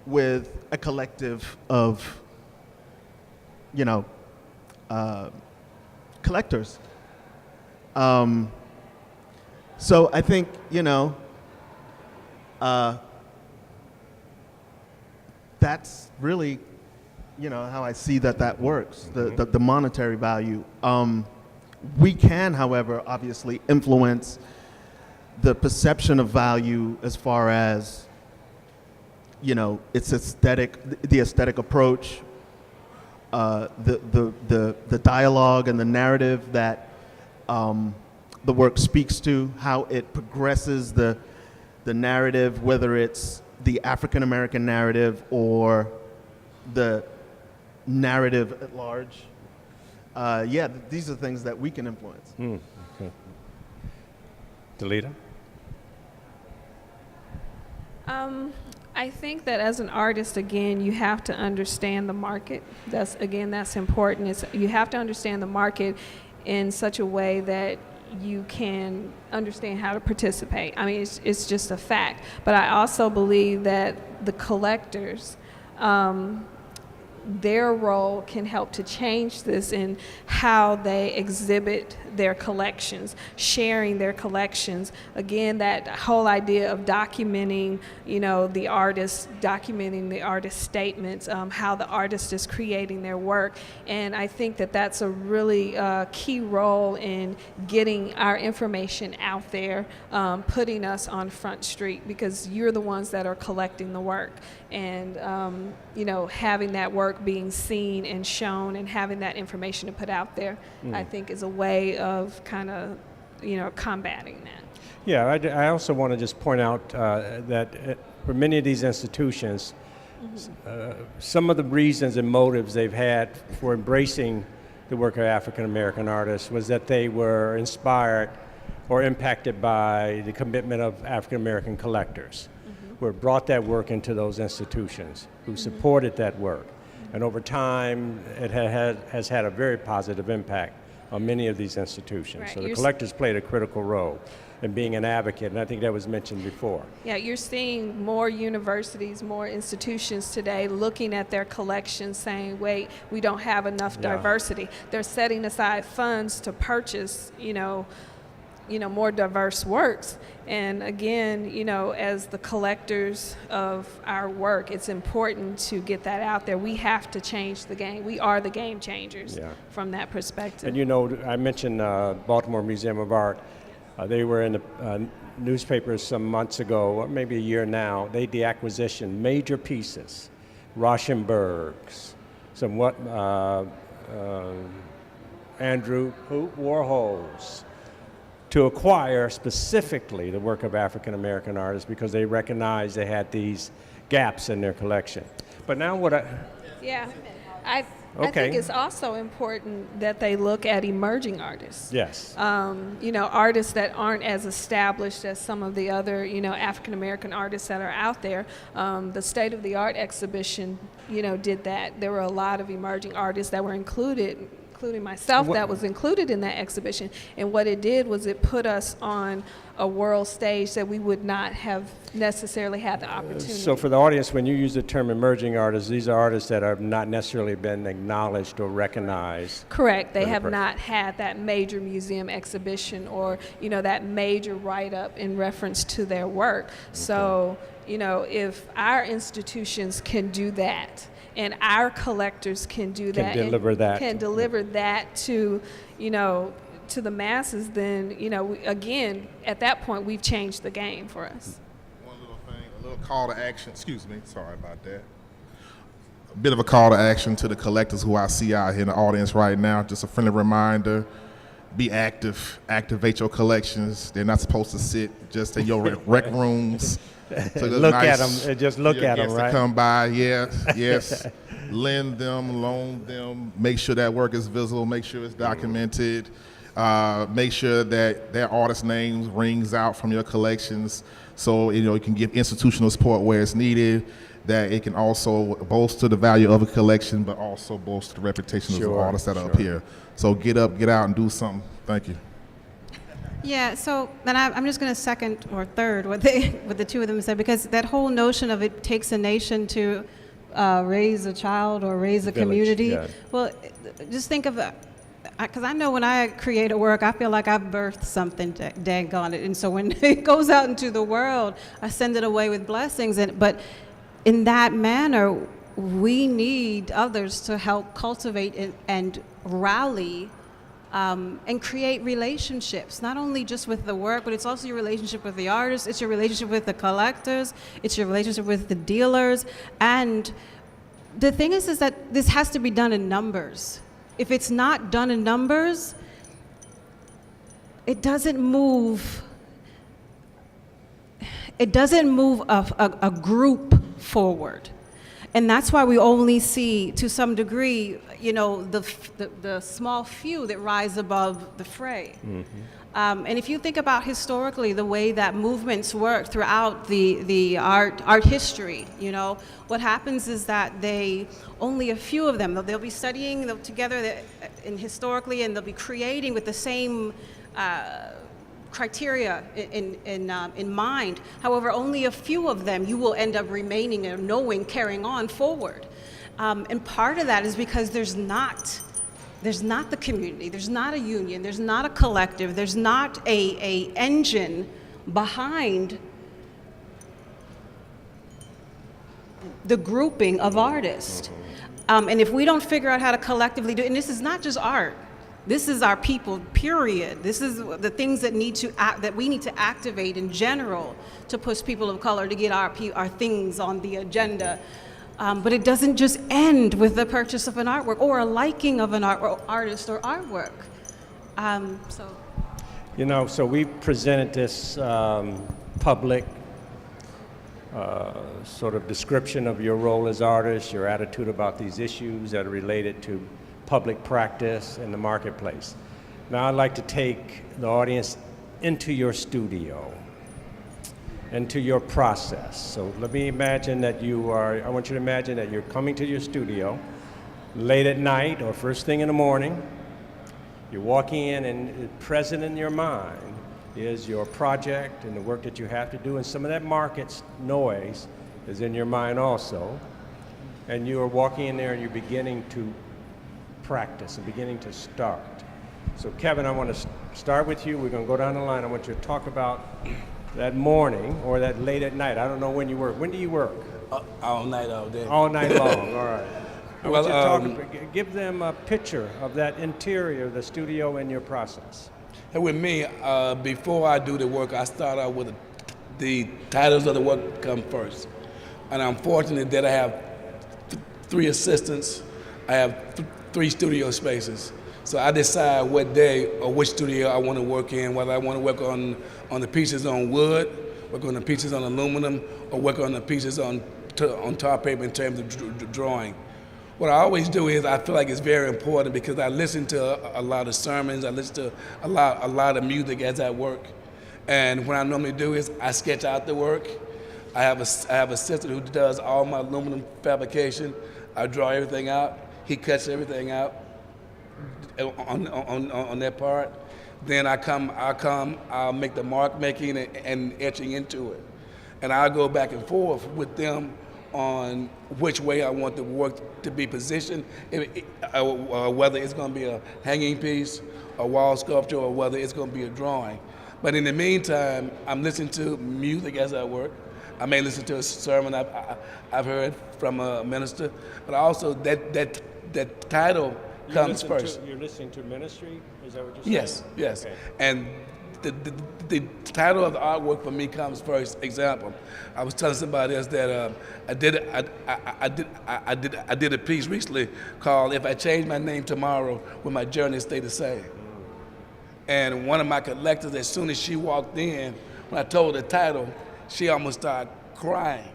with a collective of, you know, collectors. So I think, you know, that's really, you know, how I see that works, the monetary value. We can, however, obviously influence the perception of value as far as, you know, its aesthetic, the aesthetic approach, the dialogue and the narrative that the work speaks to, how it progresses the narrative, whether it's the African American narrative or the narrative at large. Yeah, these are things that we can influence.
Okay. Delita?
I think that as an artist, again, you have to understand the market. That's important. You have to understand the market in such a way that you can understand how to participate. I mean, it's just a fact. But I also believe that the collectors, their role can help to change this in how they exhibit their collections, sharing their collections. Again, that whole idea of documenting, you know, the artist, documenting the artist's statements, how the artist is creating their work. And I think that that's a really key role in getting our information out there, putting us on Front Street, because you're the ones that are collecting the work. And, you know, having that work being seen and shown and having that information to put out there, I think is a way of kind of, you know, combating that.
Yeah, I also want to just point out that for many of these institutions, some of the reasons and motives they've had for embracing the work of African American artists was that they were inspired or impacted by the commitment of African American collectors who have brought that work into those institutions, who supported that work. And over time, it has had a very positive impact on many of these institutions.
Right.
So the collectors played a critical role in being an advocate, and I think that was mentioned before.
Yeah, you're seeing more universities, more institutions today looking at their collections saying, wait, we don't have enough diversity. They're setting aside funds to purchase, you know, more diverse works. And again, you know, as the collectors of our work, it's important to get that out there. We have to change the game. We are the game changers from that perspective.
And you know, I mentioned Baltimore Museum of Art. They were in the newspapers some months ago, or maybe a year now. They deacquisitioned major pieces, Rauschenbergs, somewhat Andrew Warhol's, to acquire specifically the work of African American artists because they recognized they had these gaps in their collection. But now
I think it's also important that they look at emerging artists.
Yes.
You know, artists that aren't as established as some of the other, you know, African American artists that are out there. The State of the Art exhibition, you know, did that. There were a lot of emerging artists that were including myself, that was included in that exhibition. And what it did was it put us on a world stage that we would not have necessarily had the opportunity.
So for the audience, when you use the term emerging artists, these are artists that have not necessarily been acknowledged or recognized.
Correct. They have not had that major museum exhibition or, you know, that major write-up in reference to their work. So, you know, if our institutions can do that, and our collectors can do
Can
that.
deliver
and
that.
Can deliver that to, to the masses. Then, again, at that point, we've changed the game for us.
One little thing, a little call to action. Excuse me, sorry about that. A bit of a call to action to the collectors who I see out here in the audience right now. Just a friendly reminder: be active, activate your collections. They're not supposed to sit just in your rec rooms. So
Look at them, just look at them, right?
To come by, yes. Lend them, loan them. Make sure that work is visible. Make sure it's documented. Make sure that their artist names rings out from your collections, so you can give institutional support where it's needed. That it can also bolster the value of a collection, but also bolster the reputation of the artists that are up here. So get up, get out, and do something. Thank you.
Yeah, so then I'm just going to second or third what the two of them said, because that whole notion of it takes a nation to raise a child or raise a community.
Yeah.
Well, just think of because I know when I create a work, I feel like I've birthed something daggone it. And so when it goes out into the world, I send it away with blessings. But in that manner, we need others to help cultivate and rally and create relationships, not only just with the work, but it's also your relationship with the artists, it's your relationship with the collectors, it's your relationship with the dealers. And the thing is that this has to be done in numbers. If it's not done in numbers, it doesn't move a group forward. And that's why we only see, to some degree, the small few that rise above the fray. Mm-hmm. And if you think about historically the way that movements work throughout the art history, what happens is that only a few of them, they'll be studying together and historically, and they'll be creating with the same criteria in mind. However, only a few of them you will end up remaining and knowing, carrying on forward. And part of that is because there's not the community, there's not a union, there's not a collective, there's not a engine behind the grouping of artists. And if we don't figure out how to collectively do it, and this is not just art, this is our people, period. This is the things that we need to activate in general to push people of color to get our things on the agenda. But it doesn't just end with the purchase of an artwork or a liking of an artist or artwork.
So we presented this public sort of description of your role as artist, your attitude about these issues that are related to public practice in the marketplace. Now I'd like to take the audience into your studio, into your process. So let me imagine that I want you to imagine that you're coming to your studio late at night or first thing in the morning. You're walking in, and present in your mind is your project and the work that you have to do, and some of that market's noise is in your mind also. And you are walking in there and you're beginning to practice and beginning to start. So Kevin, I want to start with you. We're going to go down the line. I want you to talk about that morning or that late at night. I don't know when you work. When do you work?
All night, all day.
All night long, all right. I want you to give them a picture of that interior, the studio, and your process.
And with me, before I do the work, I start out with the titles of the work come first. And I'm fortunate that I have 3 assistants. I have 3 studio spaces. So I decide what day or which studio I want to work in, whether I want to work on the pieces on wood, work on the pieces on aluminum, or work on the pieces on tar paper in terms of drawing. What I always do is I feel like it's very important because I listen to a lot of sermons, I listen to a lot of music as I work. And what I normally do is I sketch out the work. I have a assistant who does all my aluminum fabrication. I draw everything out. He cuts everything out on that part. Then I'll make the mark making and etching into it. And I'll go back and forth with them on which way I want the work to be positioned, whether it's going to be a hanging piece, a wall sculpture, or whether it's going to be a drawing. But in the meantime, I'm listening to music as I work. I may listen to a sermon I've heard from a minister, but also that title comes first.
You're listening to ministry? Is that what you're saying?
Yes.
Okay.
And the title of the artwork for me comes first. Example, I was telling somebody else that I did a piece recently called "If I Change My Name Tomorrow, Will My Journey Stay the Same?" And one of my collectors, as soon as she walked in, when I told her the title, she almost started crying.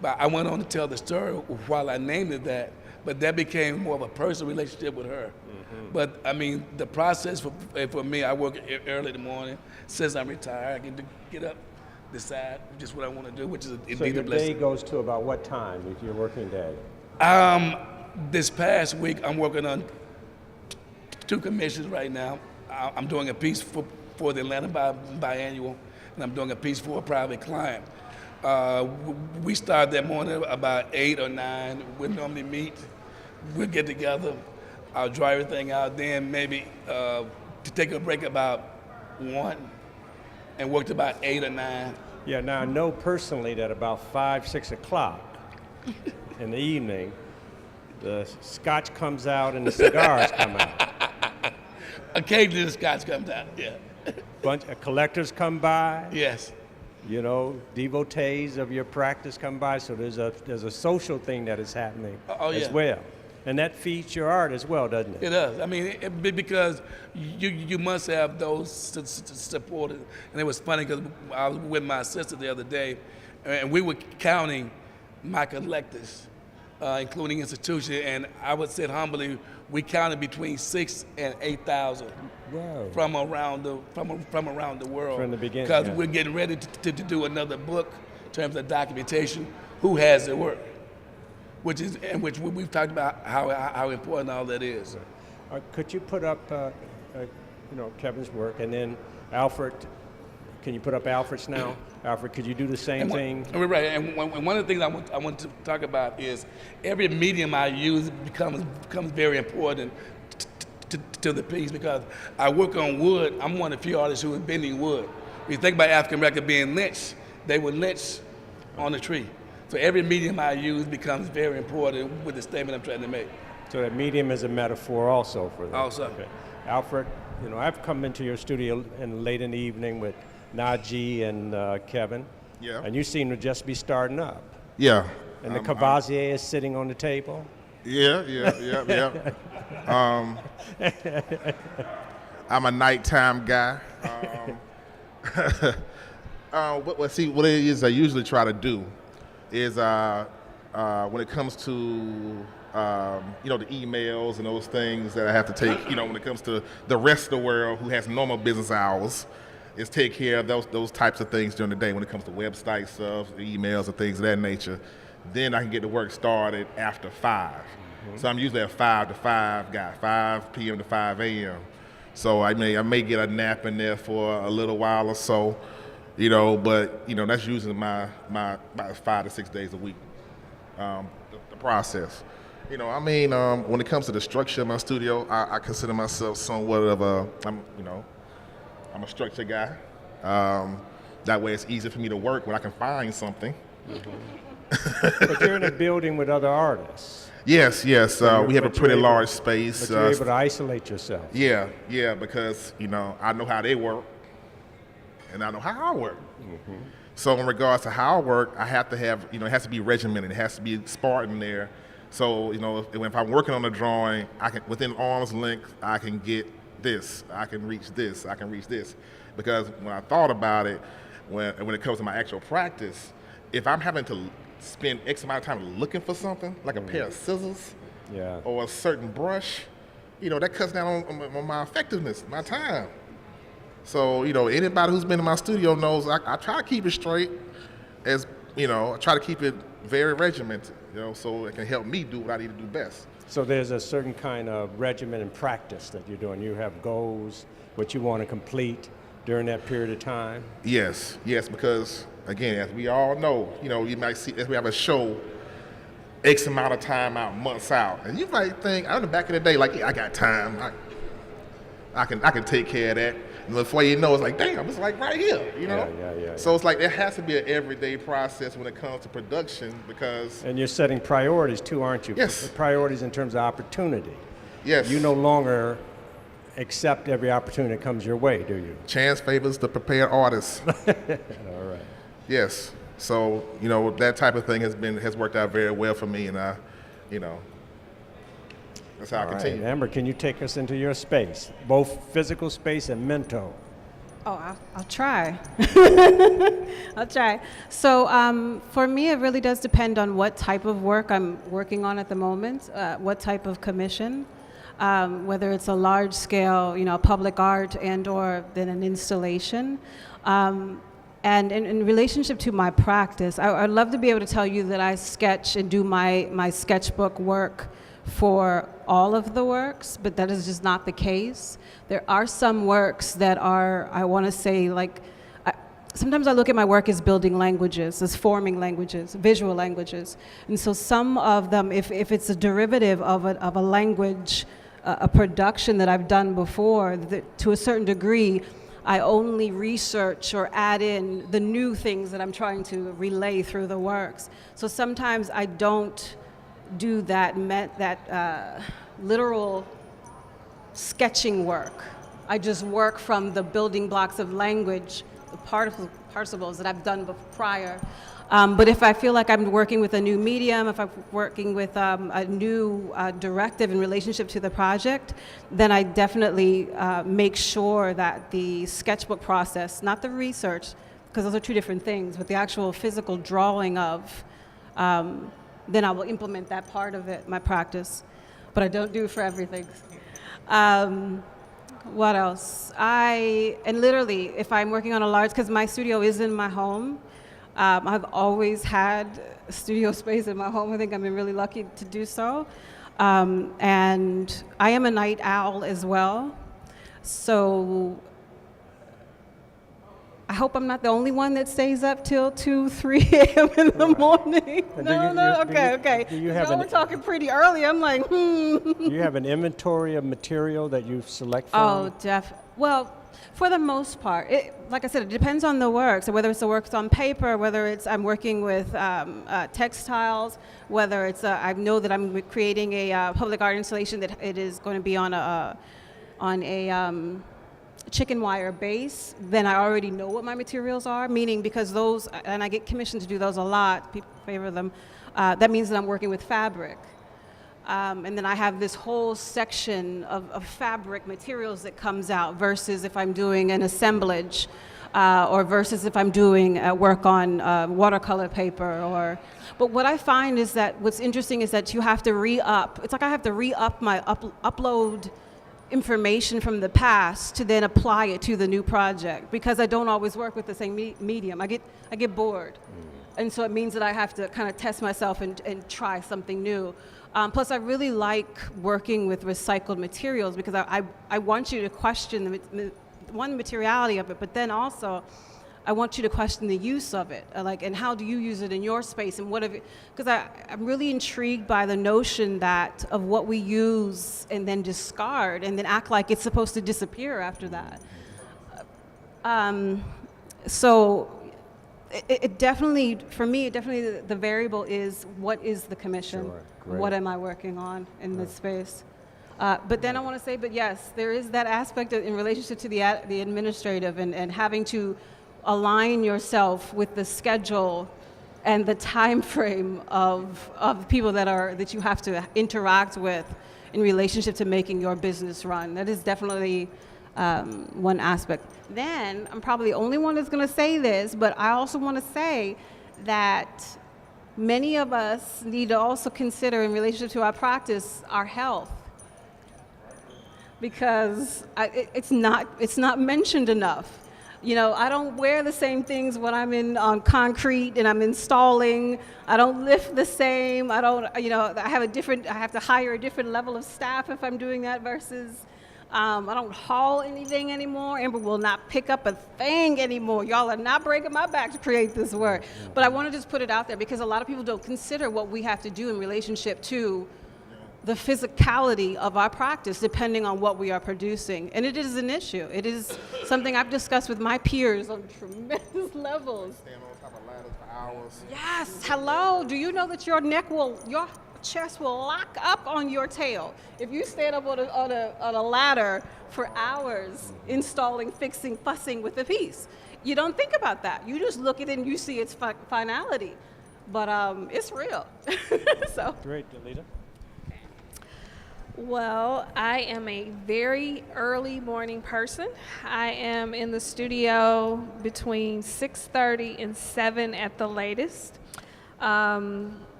But I went on to tell the story while I named it that, but that became more of a personal relationship with her. Mm-hmm. But I mean, the process for me, I work early in the morning. Since I'm retired, I can get up, decide just what I want to do, which is indeed
so your
a blessing.
day goes to about what time, if your working day?
This past week, I'm working on 2 commissions right now. I'm doing a piece for the Atlanta biannual, and I'm doing a piece for a private client. We start that morning about 8 or 9. We normally meet. We'll get together. I'll dry everything out. Then maybe to take a break about 1 and work to about 8 or 9.
Yeah, now I know personally that about 5, 6 o'clock in the evening, the scotch comes out and the cigars come out.
Occasionally the scotch comes out, yeah.
Bunch of collectors come by.
Yes.
You know, devotees of your practice come by, so there's a social thing that is happening as well. And that feeds your art as well, doesn't it?
It does. I mean, because you must have those supporters. And it was funny because I was with my sister the other day, and we were counting my collectors, including institutions, and I would say humbly, we counted between 6,000 and 8,000 from around the world.
From the beginning,
because we're getting ready to do another book in terms of documentation. Who has the work? Which we've talked about how important all that is.
Could you put up, Kevin's work, and then Alfred? Can you put up Alfred's now? Alfred, could you do the same thing?
Right, and one of the things I want to talk about is every medium I use becomes very important to the piece, because I work on wood. I'm one of the few artists who is bending wood. When you think about African American being lynched, they were lynched on the tree. So every medium I use becomes very important with the statement I'm trying to make.
So that medium is a metaphor also for that.
Also.
Okay. Alfred, I've come into your studio late in the evening with Najee and Kevin.
Yeah.
And you seem to just be starting up.
Yeah.
And the Cavazier is sitting on the table.
Yeah. I'm a nighttime guy. What it is I usually try to do is when it comes to the emails and those things that I have to take, when it comes to the rest of the world who has normal business hours, is take care of those types of things during the day when it comes to website stuff, emails, and things of that nature. Then I can get the work started after 5. Mm-hmm. So I'm usually a 5 to 5 guy, 5 p.m. to 5 a.m. So I may get a nap in there for a little while or so, but that's usually my about 5 to 6 days a week. The process. When it comes to the structure of my studio, I consider myself somewhat of I'm a structure guy. That way it's easy for me to work when I can find something.
Mm-hmm. But you're in a building with other artists.
Yes. We have a pretty large space.
But you're able to isolate yourself.
Yeah, because, I know how they work, and I know how I work. Mm-hmm. So in regards to how I work, I have to have, it has to be regimented. It has to be Spartan there. So, if I'm working on a drawing, I can, within arm's length, I can get this, I can reach this, I can reach this. Because when I thought about it, when it comes to my actual practice, if I'm having to spend X amount of time looking for something, like a pair of scissors or a certain brush, that cuts down on my effectiveness, my time. So, anybody who's been in my studio knows I try to keep it straight, I try to keep it very regimented, so it can help me do what I need to do best.
So there's a certain kind of regimen and practice that you're doing. You have goals, what you want to complete during that period of time?
Yes, because, again, as we all know, you might see, as we have a show, X amount of time out, months out. And you might think, I know back in the day, I got time. I can take care of that. And before you know, it's like, damn, it's like right here, you know?
Yeah.
So it's like it has to be an everyday process when it comes to production because...
And you're setting priorities too, aren't you?
Yes.
Priorities in terms of opportunity.
Yes.
You no longer accept every opportunity that comes your way, do you?
Chance favors the prepared artist.
All right.
Yes. So, you know, that type of thing has worked out very well for me, and that's how I continue.
Right. Amber, can you take us into your space, both physical space and mental?
Oh, I'll try. I'll try. So for me, it really does depend on what type of work I'm working on at the moment, what type of commission, whether it's a large scale, public art and or then an installation. And in relationship to my practice, I'd love to be able to tell you that I sketch and do my sketchbook work for all of the works, but that is just not the case. There are some works that are, I want to say, sometimes I look at my work as building languages, as forming languages, visual languages. And so some of them, if it's a derivative of a language, a production that I've done before, to a certain degree, I only research or add in the new things that I'm trying to relay through the works. So sometimes I don't do that literal sketching work. I just work from the building blocks of language, the participles that I've done prior. But if I feel like I'm working with a new medium, if I'm working with a new directive in relationship to the project, then I definitely make sure that the sketchbook process, not the research, because those are two different things, but the actual physical drawing of, then I will implement that part of it, my practice. But I don't do it for everything. What else? And literally, if I'm working on a large, because my studio is in my home, I've always had studio space in my home. I think I've been really lucky to do so. And I am a night owl as well. So I hope I'm not the only one that stays up till 2, 3 a.m. in the morning. Okay. Y'all were talking pretty early. I'm like,
Do you have an inventory of material that you select from?
Oh, well, for the most part, like I said, it depends on the work. So whether it's the works on paper, whether it's I'm working with textiles, whether it's I know that I'm creating a public art installation that it is going to be on a chicken wire base, then I already know what my materials are, meaning because those, and I get commissioned to do those a lot, people favor them, that means that I'm working with fabric. And then I have this whole section of fabric materials that comes out versus if I'm doing an assemblage or versus if I'm doing work on watercolor paper. But what I find is that what's interesting is that you have to re-up. It's like I have to re-up my upload information from the past to then apply it to the new project because I don't always work with the same medium. I get bored. And so it means that I have to kind of test myself and try something new. Plus, I really like working with recycled materials because I want you to question the materiality of it, but then also I want you to question the use of it, and how do you use it in your space, and because I'm really intrigued by the notion of what we use and then discard and then act like it's supposed to disappear after that. So it definitely, for me, the variable is what is the commission?
Sure. Great.
What am I working on in this space? But then I want to say, but yes, there is that aspect in relationship to the administrative and having to align yourself with the schedule and the time frame of people that you have to interact with in relationship to making your business run. That is definitely one aspect. Then I'm probably the only one that's going to say this, but I also want to say that many of us need to also consider in relationship to our practice, our health. Because it's not mentioned enough. I don't wear the same things when I'm on concrete and I'm installing. I don't lift the same. I have to hire a different level of staff if I'm doing that versus I don't haul anything anymore. Amber will not pick up a thing anymore. Y'all are not breaking my back to create this work. But I want to just put it out there because a lot of people don't consider what we have to do in relationship to the physicality of our practice depending on what we are producing. And it is an issue. It is something I've discussed with my peers on tremendous levels.
Stand on top of ladders for hours.
Yes, hello. Do you know that your chest will lock up on your tail if you stand up on a ladder for hours installing, fixing, fussing with a piece? You don't think about that. You just look at it and you see its finality. But it's real. So.
Great, Delita.
Well, I am a very early morning person. I am in the studio between 6:30 and 7 at the latest.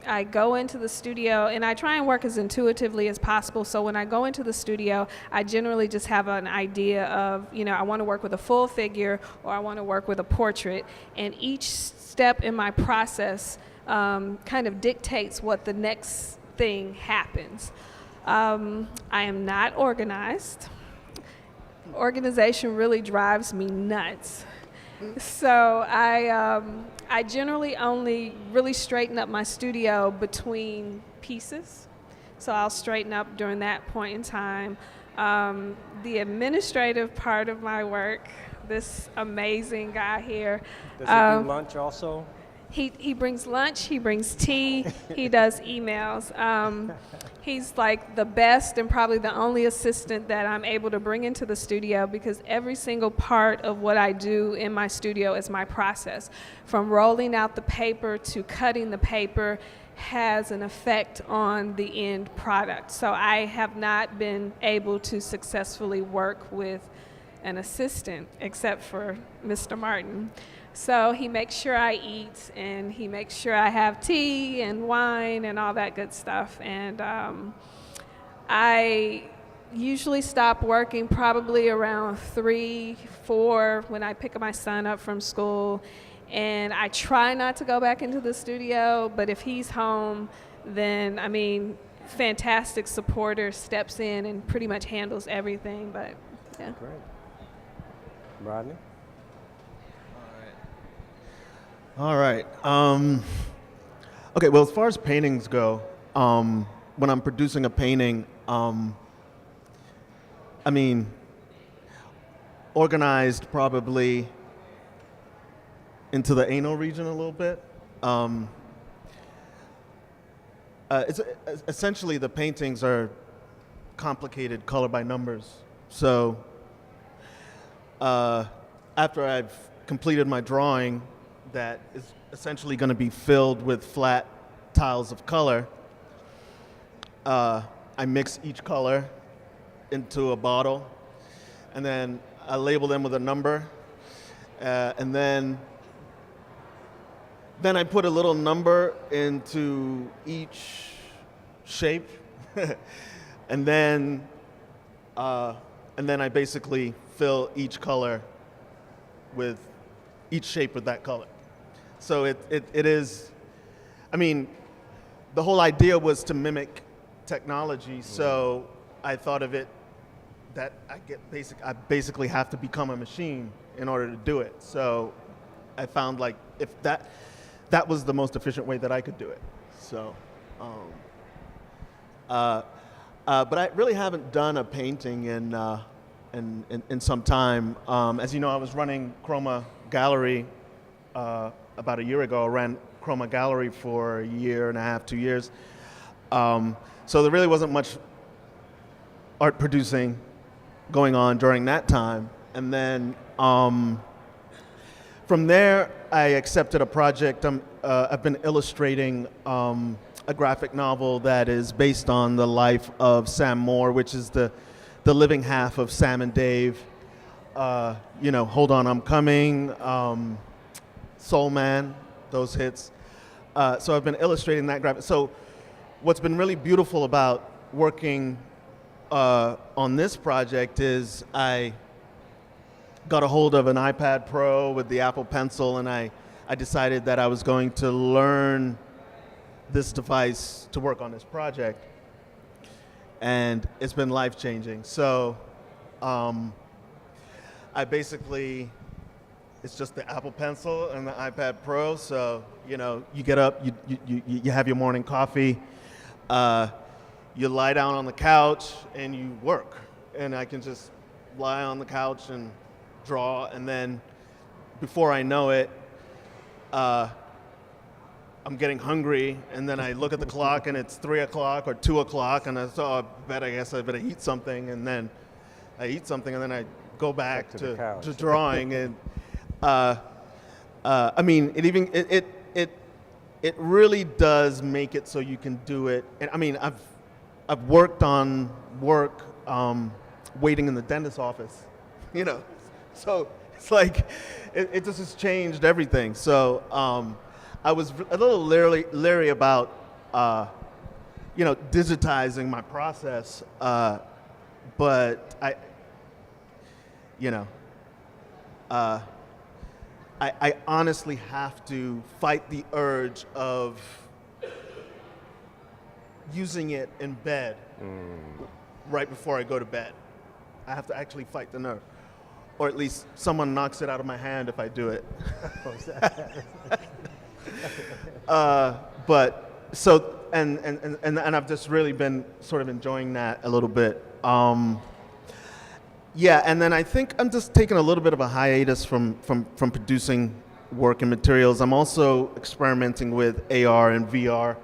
I go into the studio and I try and work as intuitively as possible. So when I go into the studio, I generally just have an idea of, I want to work with a full figure or I want to work with a portrait. And each step in my process kind of dictates what the next thing happens. I am not organized. Organization really drives me nuts. So I generally only really straighten up my studio between pieces. So I'll straighten up during that point in time. The administrative part of my work, this amazing guy here.
Does he do lunch also?
He brings lunch, he brings tea, he does emails. He's like the best and probably the only assistant that I'm able to bring into the studio because every single part of what I do in my studio is my process. From rolling out the paper to cutting the paper has an effect on the end product. So I have not been able to successfully work with an assistant except for Mr. Martin. So he makes sure I eat, and he makes sure I have tea and wine and all that good stuff. And I usually stop working probably around 3, 4 when I pick my son up from school. And I try not to go back into the studio, but if he's home, then, fantastic supporter steps in and pretty much handles everything. But, yeah.
Great. Rodney?
All right. Okay, well, as far as paintings go, when I'm producing a painting, organized probably into the anal region a little bit. It's essentially the paintings are complicated color by numbers. So after I've completed my drawing, that is essentially going to be filled with flat tiles of color. I mix each color into a bottle, and then I label them with a number, and then I put a little number into each shape, and then I basically fill each color with each shape with that color. So it is, the whole idea was to mimic technology, so I thought of it that I basically have to become a machine in order to do it. So I found like if that was the most efficient way that I could do it. So, but I really haven't done a painting in some time. As you know, I was running Chroma Gallery about a year ago. I ran Chroma Gallery for a year and a half, 2 years. So there really wasn't much art producing going on during that time. And then from there, I accepted a project. I've been illustrating a graphic novel that is based on the life of Sam Moore, which is the living half of Sam and Dave. Hold On, I'm Coming, Soul Man, those hits. So I've been illustrating that graphic. So what's been really beautiful about working on this project is I got a hold of an iPad Pro with the Apple Pencil, and I decided that I was going to learn this device to work on this project. And it's been life-changing. So I basically, it's just the Apple Pencil and the iPad Pro. So, you get up, you have your morning coffee, you lie down on the couch and you work. And I can just lie on the couch and draw, and then before I know it, I'm getting hungry, and then I look at the clock and it's 3 o'clock or 2 o'clock, and I thought, I guess I better eat something, and then I eat something, and then I go back to drawing. And I mean, it really does make it so you can do it. And I mean, I've worked on work waiting in the dentist's office, you know, so it's like it just has changed everything. So I was a little leery about you know, digitizing my process, but I honestly have to fight the urge of using it in bed right before I go to bed. I have to actually fight the nerve, or at least someone knocks it out of my hand if I do it. But so and I've just really been sort of enjoying that a little bit. Yeah, and then I think I'm just taking a little bit of a hiatus from producing work and materials. I'm also experimenting with AR and VR,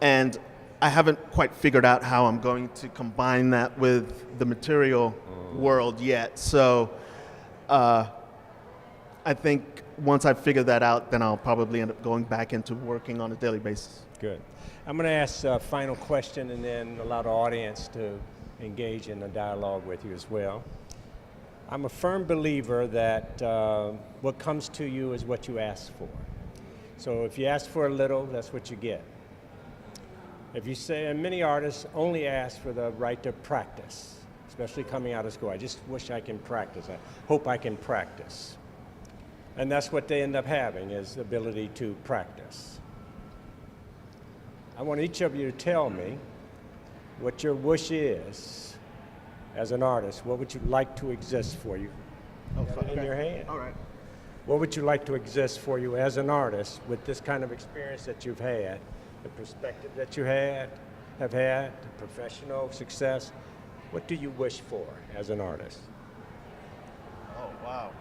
and I haven't quite figured out how I'm going to combine that with the material world yet. So I think once I figure that out, then I'll probably end up going back into working on a daily basis.
Good. I'm going to ask a final question and then allow the audience to engage in a dialogue with you as well. I'm a firm believer that what comes to you is what you ask for. So if you ask for a little, that's what you get. If you say, and many artists only ask for the right to practice, especially coming out of school. I just wish I can practice. I hope I can practice. And that's what they end up having, is the ability to practice. I want each of you to tell me what your wish is as an artist. What would you like to exist for you? You have it in your hand.
All right.
What would you like to exist for you as an artist with this kind of experience that you've had, the perspective that you have had, the professional success? What do you wish for as an artist?
Oh, wow.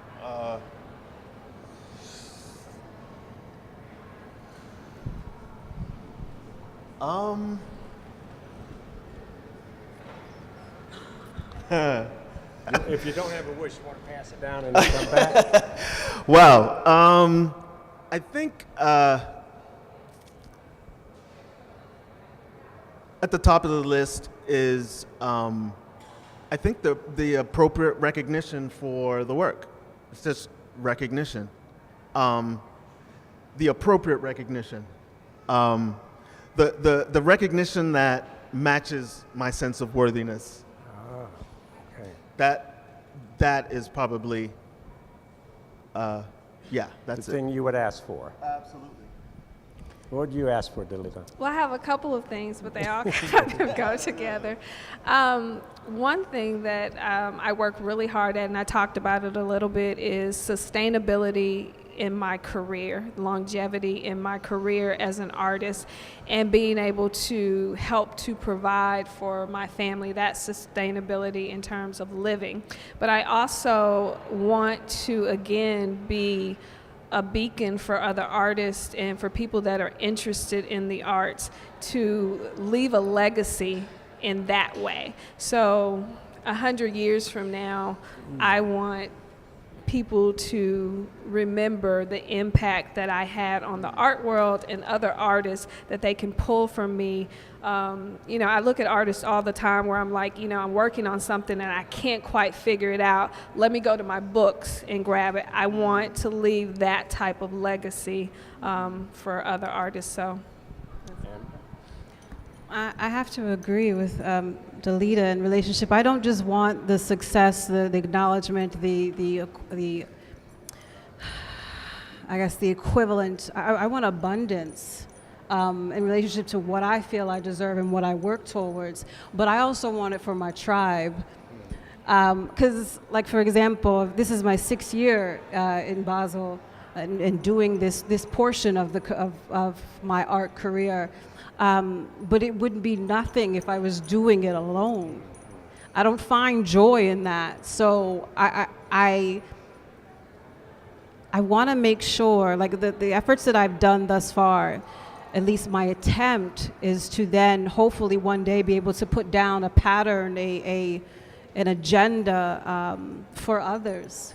If you don't have a wish, you want to pass it down and then come back?
Well, I think at the top of the list is I think the appropriate recognition for the work. It's just recognition. The appropriate recognition. The recognition that matches my sense of worthiness.
Okay.
That is probably, yeah, that's
the thing you would ask for.
Absolutely.
What would you ask for, Delita?
Well, I have a couple of things, but they all kind of go together. One thing that I work really hard at, and I talked about it a little bit, is sustainability in my career, longevity in my career as an artist, and being able to help to provide for my family that sustainability in terms of living. But I also want to, again, be a beacon for other artists and for people that are interested in the arts to leave a legacy in that way. So 100 years from now, I want people to remember the impact that I had on the art world and other artists that they can pull from me. You know, I look at artists all the time where I'm like, you know, I'm working on something and I can't quite figure it out. Let me go to my books and grab it. I want to leave that type of legacy for other artists. So.
I have to agree with Delita in relationship. I don't just want the success, the acknowledgement, the I guess the equivalent. I want abundance in relationship to what I feel I deserve and what I work towards. But I also want it for my tribe. Because, like, for example, this is my 6th year in Basel. and doing this portion of my art career. But it wouldn't be nothing if I was doing it alone. I don't find joy in that. So I want to make sure, like the efforts that I've done thus far, at least my attempt is to then hopefully one day be able to put down a pattern, an agenda for others.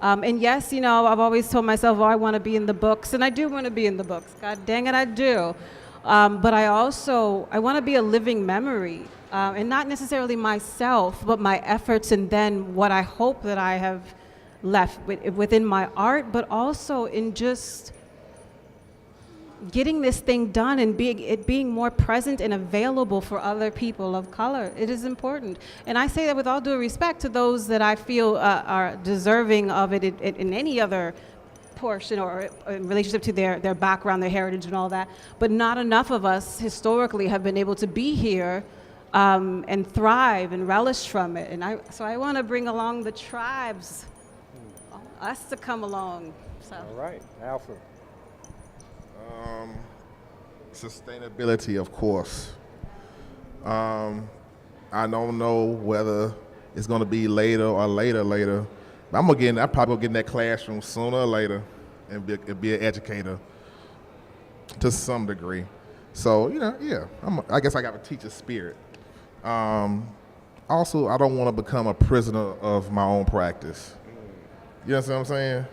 And yes, I've always told myself, I want to be in the books, and I do want to be in the books. God dang it, I do. But I want to be a living memory, and not necessarily myself, but my efforts, and then what I hope that I have left within my art, but also in just getting this thing done and being more present and available for other people of color. It is important. And I say that with all due respect to those that I feel are deserving of it in any other portion or in relationship to their background, their heritage and all that. But not enough of us historically have been able to be here and thrive and relish from it. And so I want to bring along the tribes, us to come along. So.
All right, Alfred.
Sustainability, of course. I don't know whether it's going to be later or later. But I'm probably gonna get in that classroom sooner or later and be an educator to some degree. So, I guess I got a teacher spirit. Also, I don't want to become a prisoner of my own practice. You know what I'm saying?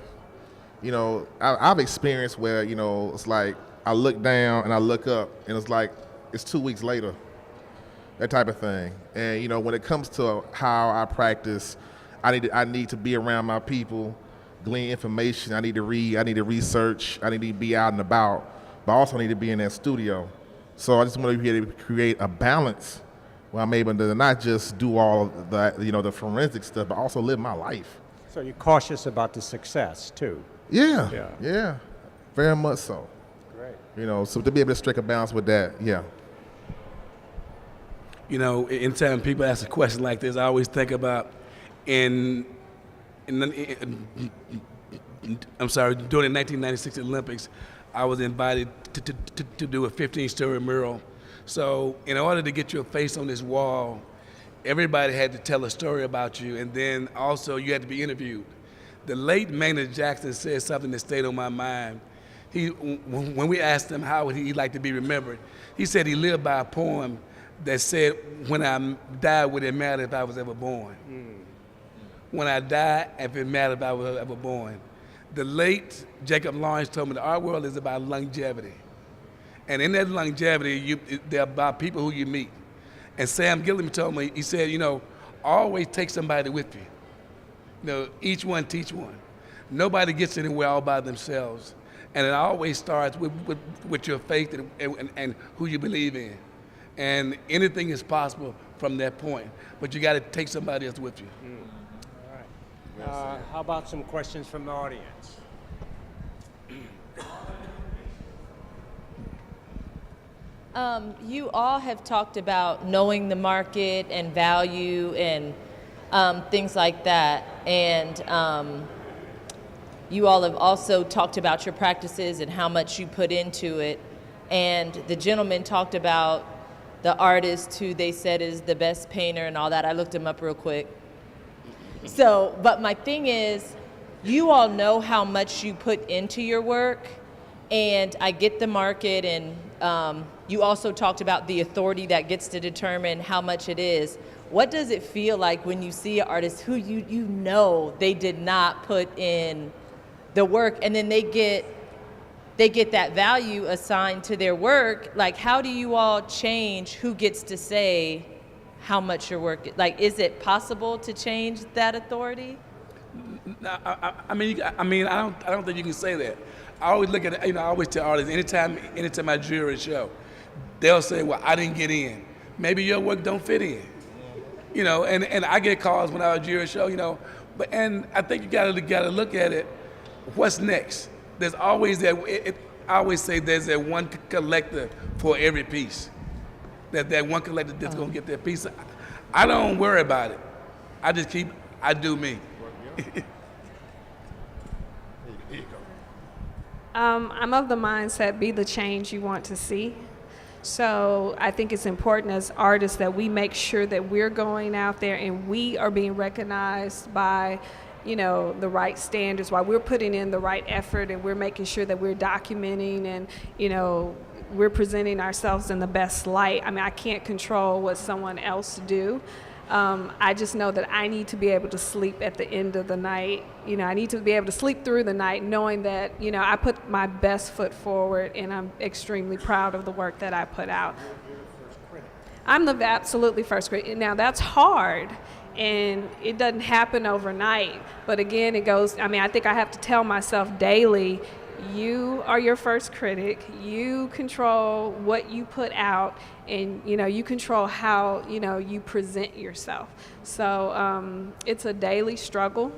I've experienced where, it's like I look down and I look up and it's like it's 2 weeks later, that type of thing. And, when it comes to how I practice, I need to be around my people, glean information. I need to read, I need to research, I need to be out and about, but I also need to be in that studio. So I just want to be able to create a balance where I'm able to not just do all of that, the forensic stuff, but also live my life.
So you're cautious about the success, too.
Yeah, very much so.
Great.
So to be able to strike a balance with that, yeah.
Anytime people ask a question like this, I always think about during the 1996 Olympics, I was invited to do a 15-story mural. So in order to get your face on this wall, everybody had to tell a story about you, and then also you had to be interviewed. The late Maynard Jackson said something that stayed on my mind. When we asked him how would he like to be remembered, he said he lived by a poem that said, when I die, would it matter if I was ever born? When I die, if it mattered if I was ever born. The late Jacob Lawrence told me the art world is about longevity. And in that longevity, they're about people who you meet. And Sam Gilliam told me, he said, always take somebody with you. Each one teach one. Nobody gets anywhere all by themselves. And it always starts with your faith and who you believe in. And anything is possible from that point. But you got to take somebody else with you.
All right. How about some questions from the audience?
You all have talked about knowing the market and value and things like that. And you all have also talked about your practices and how much you put into it. And the gentleman talked about the artist who they said is the best painter and all that. I looked him up real quick. But my thing is, you all know how much you put into your work, and I get the market, and you also talked about the authority that gets to determine how much it is. What does it feel like when you see an artist who you know they did not put in the work, and then they get that value assigned to their work? Like, how do you all change who gets to say how much your work is? Like, is it possible to change that authority?
I don't think you can say that. I always look at it, I always tell artists, anytime I jury a show, they'll say, well, I didn't get in. Maybe your work don't fit in. And I get calls when I jury a show, and I think you gotta look at it, what's next? There's always that, I always say there's that one collector for every piece. That one collector that's gonna get their piece. I don't worry about it. I do me.
Here you go.
I'm of the mindset, be the change you want to see. So I think it's important as artists that we make sure that we're going out there and we are being recognized by, the right standards, while we're putting in the right effort and we're making sure that we're documenting and, we're presenting ourselves in the best light. I mean, I can't control what someone else do. I just know that I need to be able to sleep at the end of the night. I need to be able to sleep through the night knowing that, I put my best foot forward and I'm extremely proud of the work that I put out. I'm the absolutely first critic. Now, that's hard and it doesn't happen overnight. But again, I think I have to tell myself daily, you are your first critic. You control what you put out, and you control how you present yourself. So it's a daily struggle.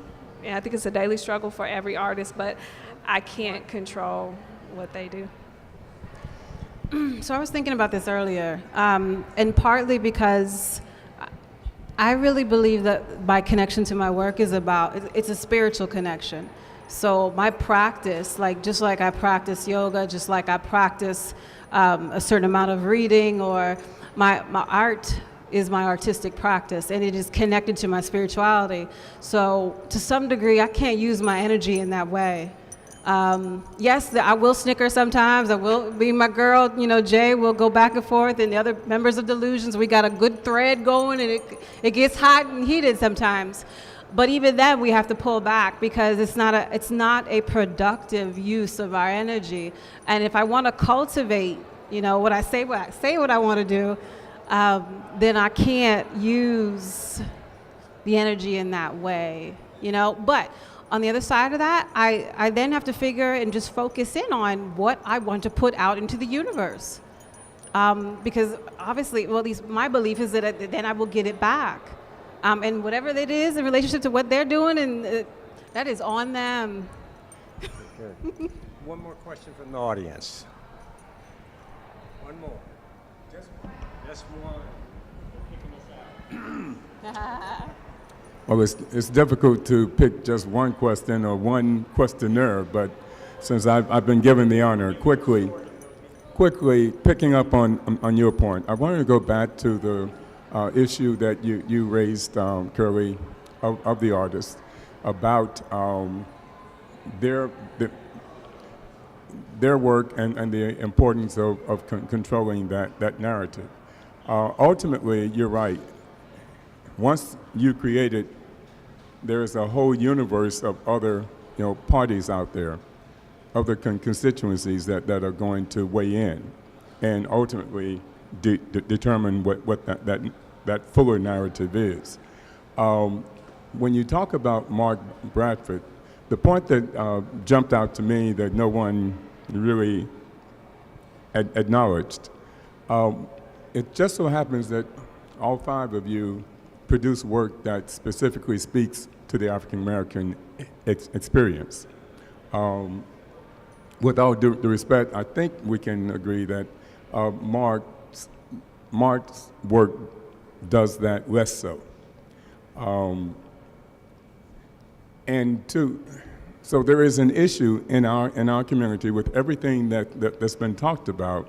And I think it's a daily struggle for every artist, but I can't control what they do.
So I was thinking about this earlier, and partly because I really believe that my connection to my work is it's a spiritual connection. So my practice, just like I practice yoga, just like I practice a certain amount of reading, or my art is my artistic practice, and it is connected to my spirituality. So to some degree, I can't use my energy in that way. Yes, I will snicker sometimes. I will be my girl, Jay will go back and forth, and the other members of Delusions, we got a good thread going, and it gets hot and heated sometimes. But even then, we have to pull back because it's not a productive use of our energy. And if I want to cultivate, what I say what I want to do, then I can't use the energy in that way, But on the other side of that, I then have to figure and just focus in on what I want to put out into the universe. Because obviously, well, at least my belief is that then I will get it back. And whatever that is in relationship to what they're doing, and that is on them.
Good. One more question from the audience. One more. Just one.
Well, it's difficult to pick just one question or one questioner, but since I've been given the honor, quickly picking up on your point, I wanted to go back to the issue that you raised, Curlee, of the artists, about their work and the importance of controlling that narrative. Ultimately, you're right. Once you create it, there's a whole universe of other parties out there, other constituencies that are going to weigh in and ultimately determine what that fuller narrative is. When you talk about Mark Bradford, the point that jumped out to me that no one really acknowledged, it just so happens that all five of you produce work that specifically speaks to the African American experience. With all due respect, I think we can agree that Mark's work does that less so. So there is an issue in our community with everything that's been talked about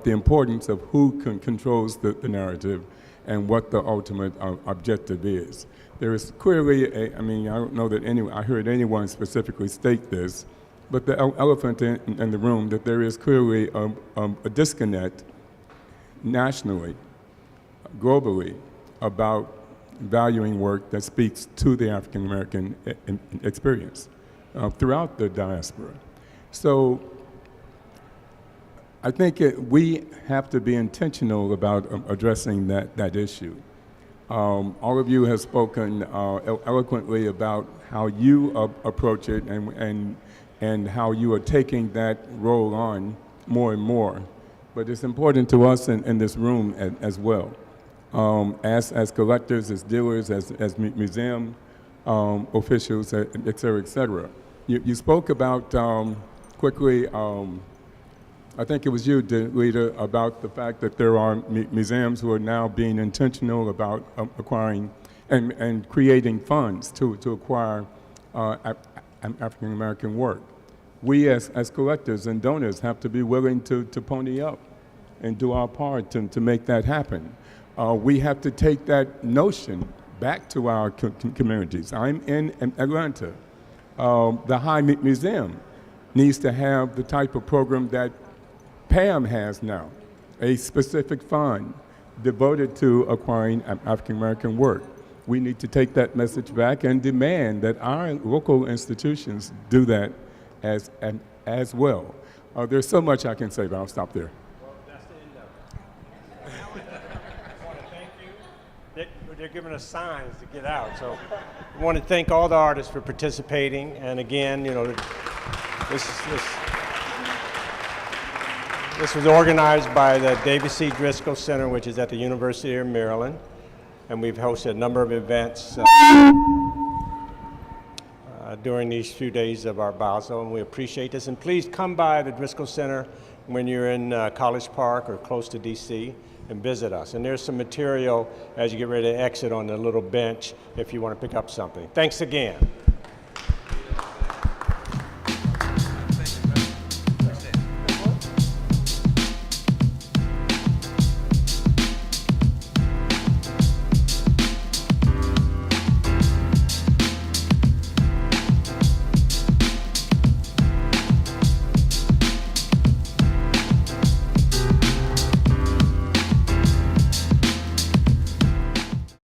the importance of who controls the narrative and what the ultimate objective is. There is clearly I don't know that I heard anyone specifically state this, but the elephant in the room, that there is clearly a disconnect nationally, globally, about valuing work that speaks to the African American experience throughout the diaspora. So I think we have to be intentional about addressing that issue. All of you have spoken eloquently about how you approach it and how you are taking that role on more and more. But it's important to us in this room as well, as collectors, as dealers, as museum officials, et cetera, et cetera. You spoke about, quickly, I think it was you, Delita, about the fact that there are museums who are now being intentional about acquiring and creating funds to acquire African American work. We as collectors and donors have to be willing to pony up and do our part to make that happen. We have to take that notion back to our communities. I'm in Atlanta. The High Museum needs to have the type of program that Pam has now, a specific fund devoted to acquiring African American work. We need to take that message back and demand that our local institutions do that as well. There's so much I can say, but I'll stop there.
Well, that's the end of it. I want to thank you. They're giving us signs to get out, so I want to thank all the artists for participating. And again, you know, this was organized by the David C. Driskell Center, which is at the University of Maryland, and we've hosted a number of events during these few days of our Basel, and we appreciate this. And please come by the Driskell Center when you're in College Park or close to DC and visit us. And there's some material as you get ready to exit on the little bench if you want to pick up something. Thanks again.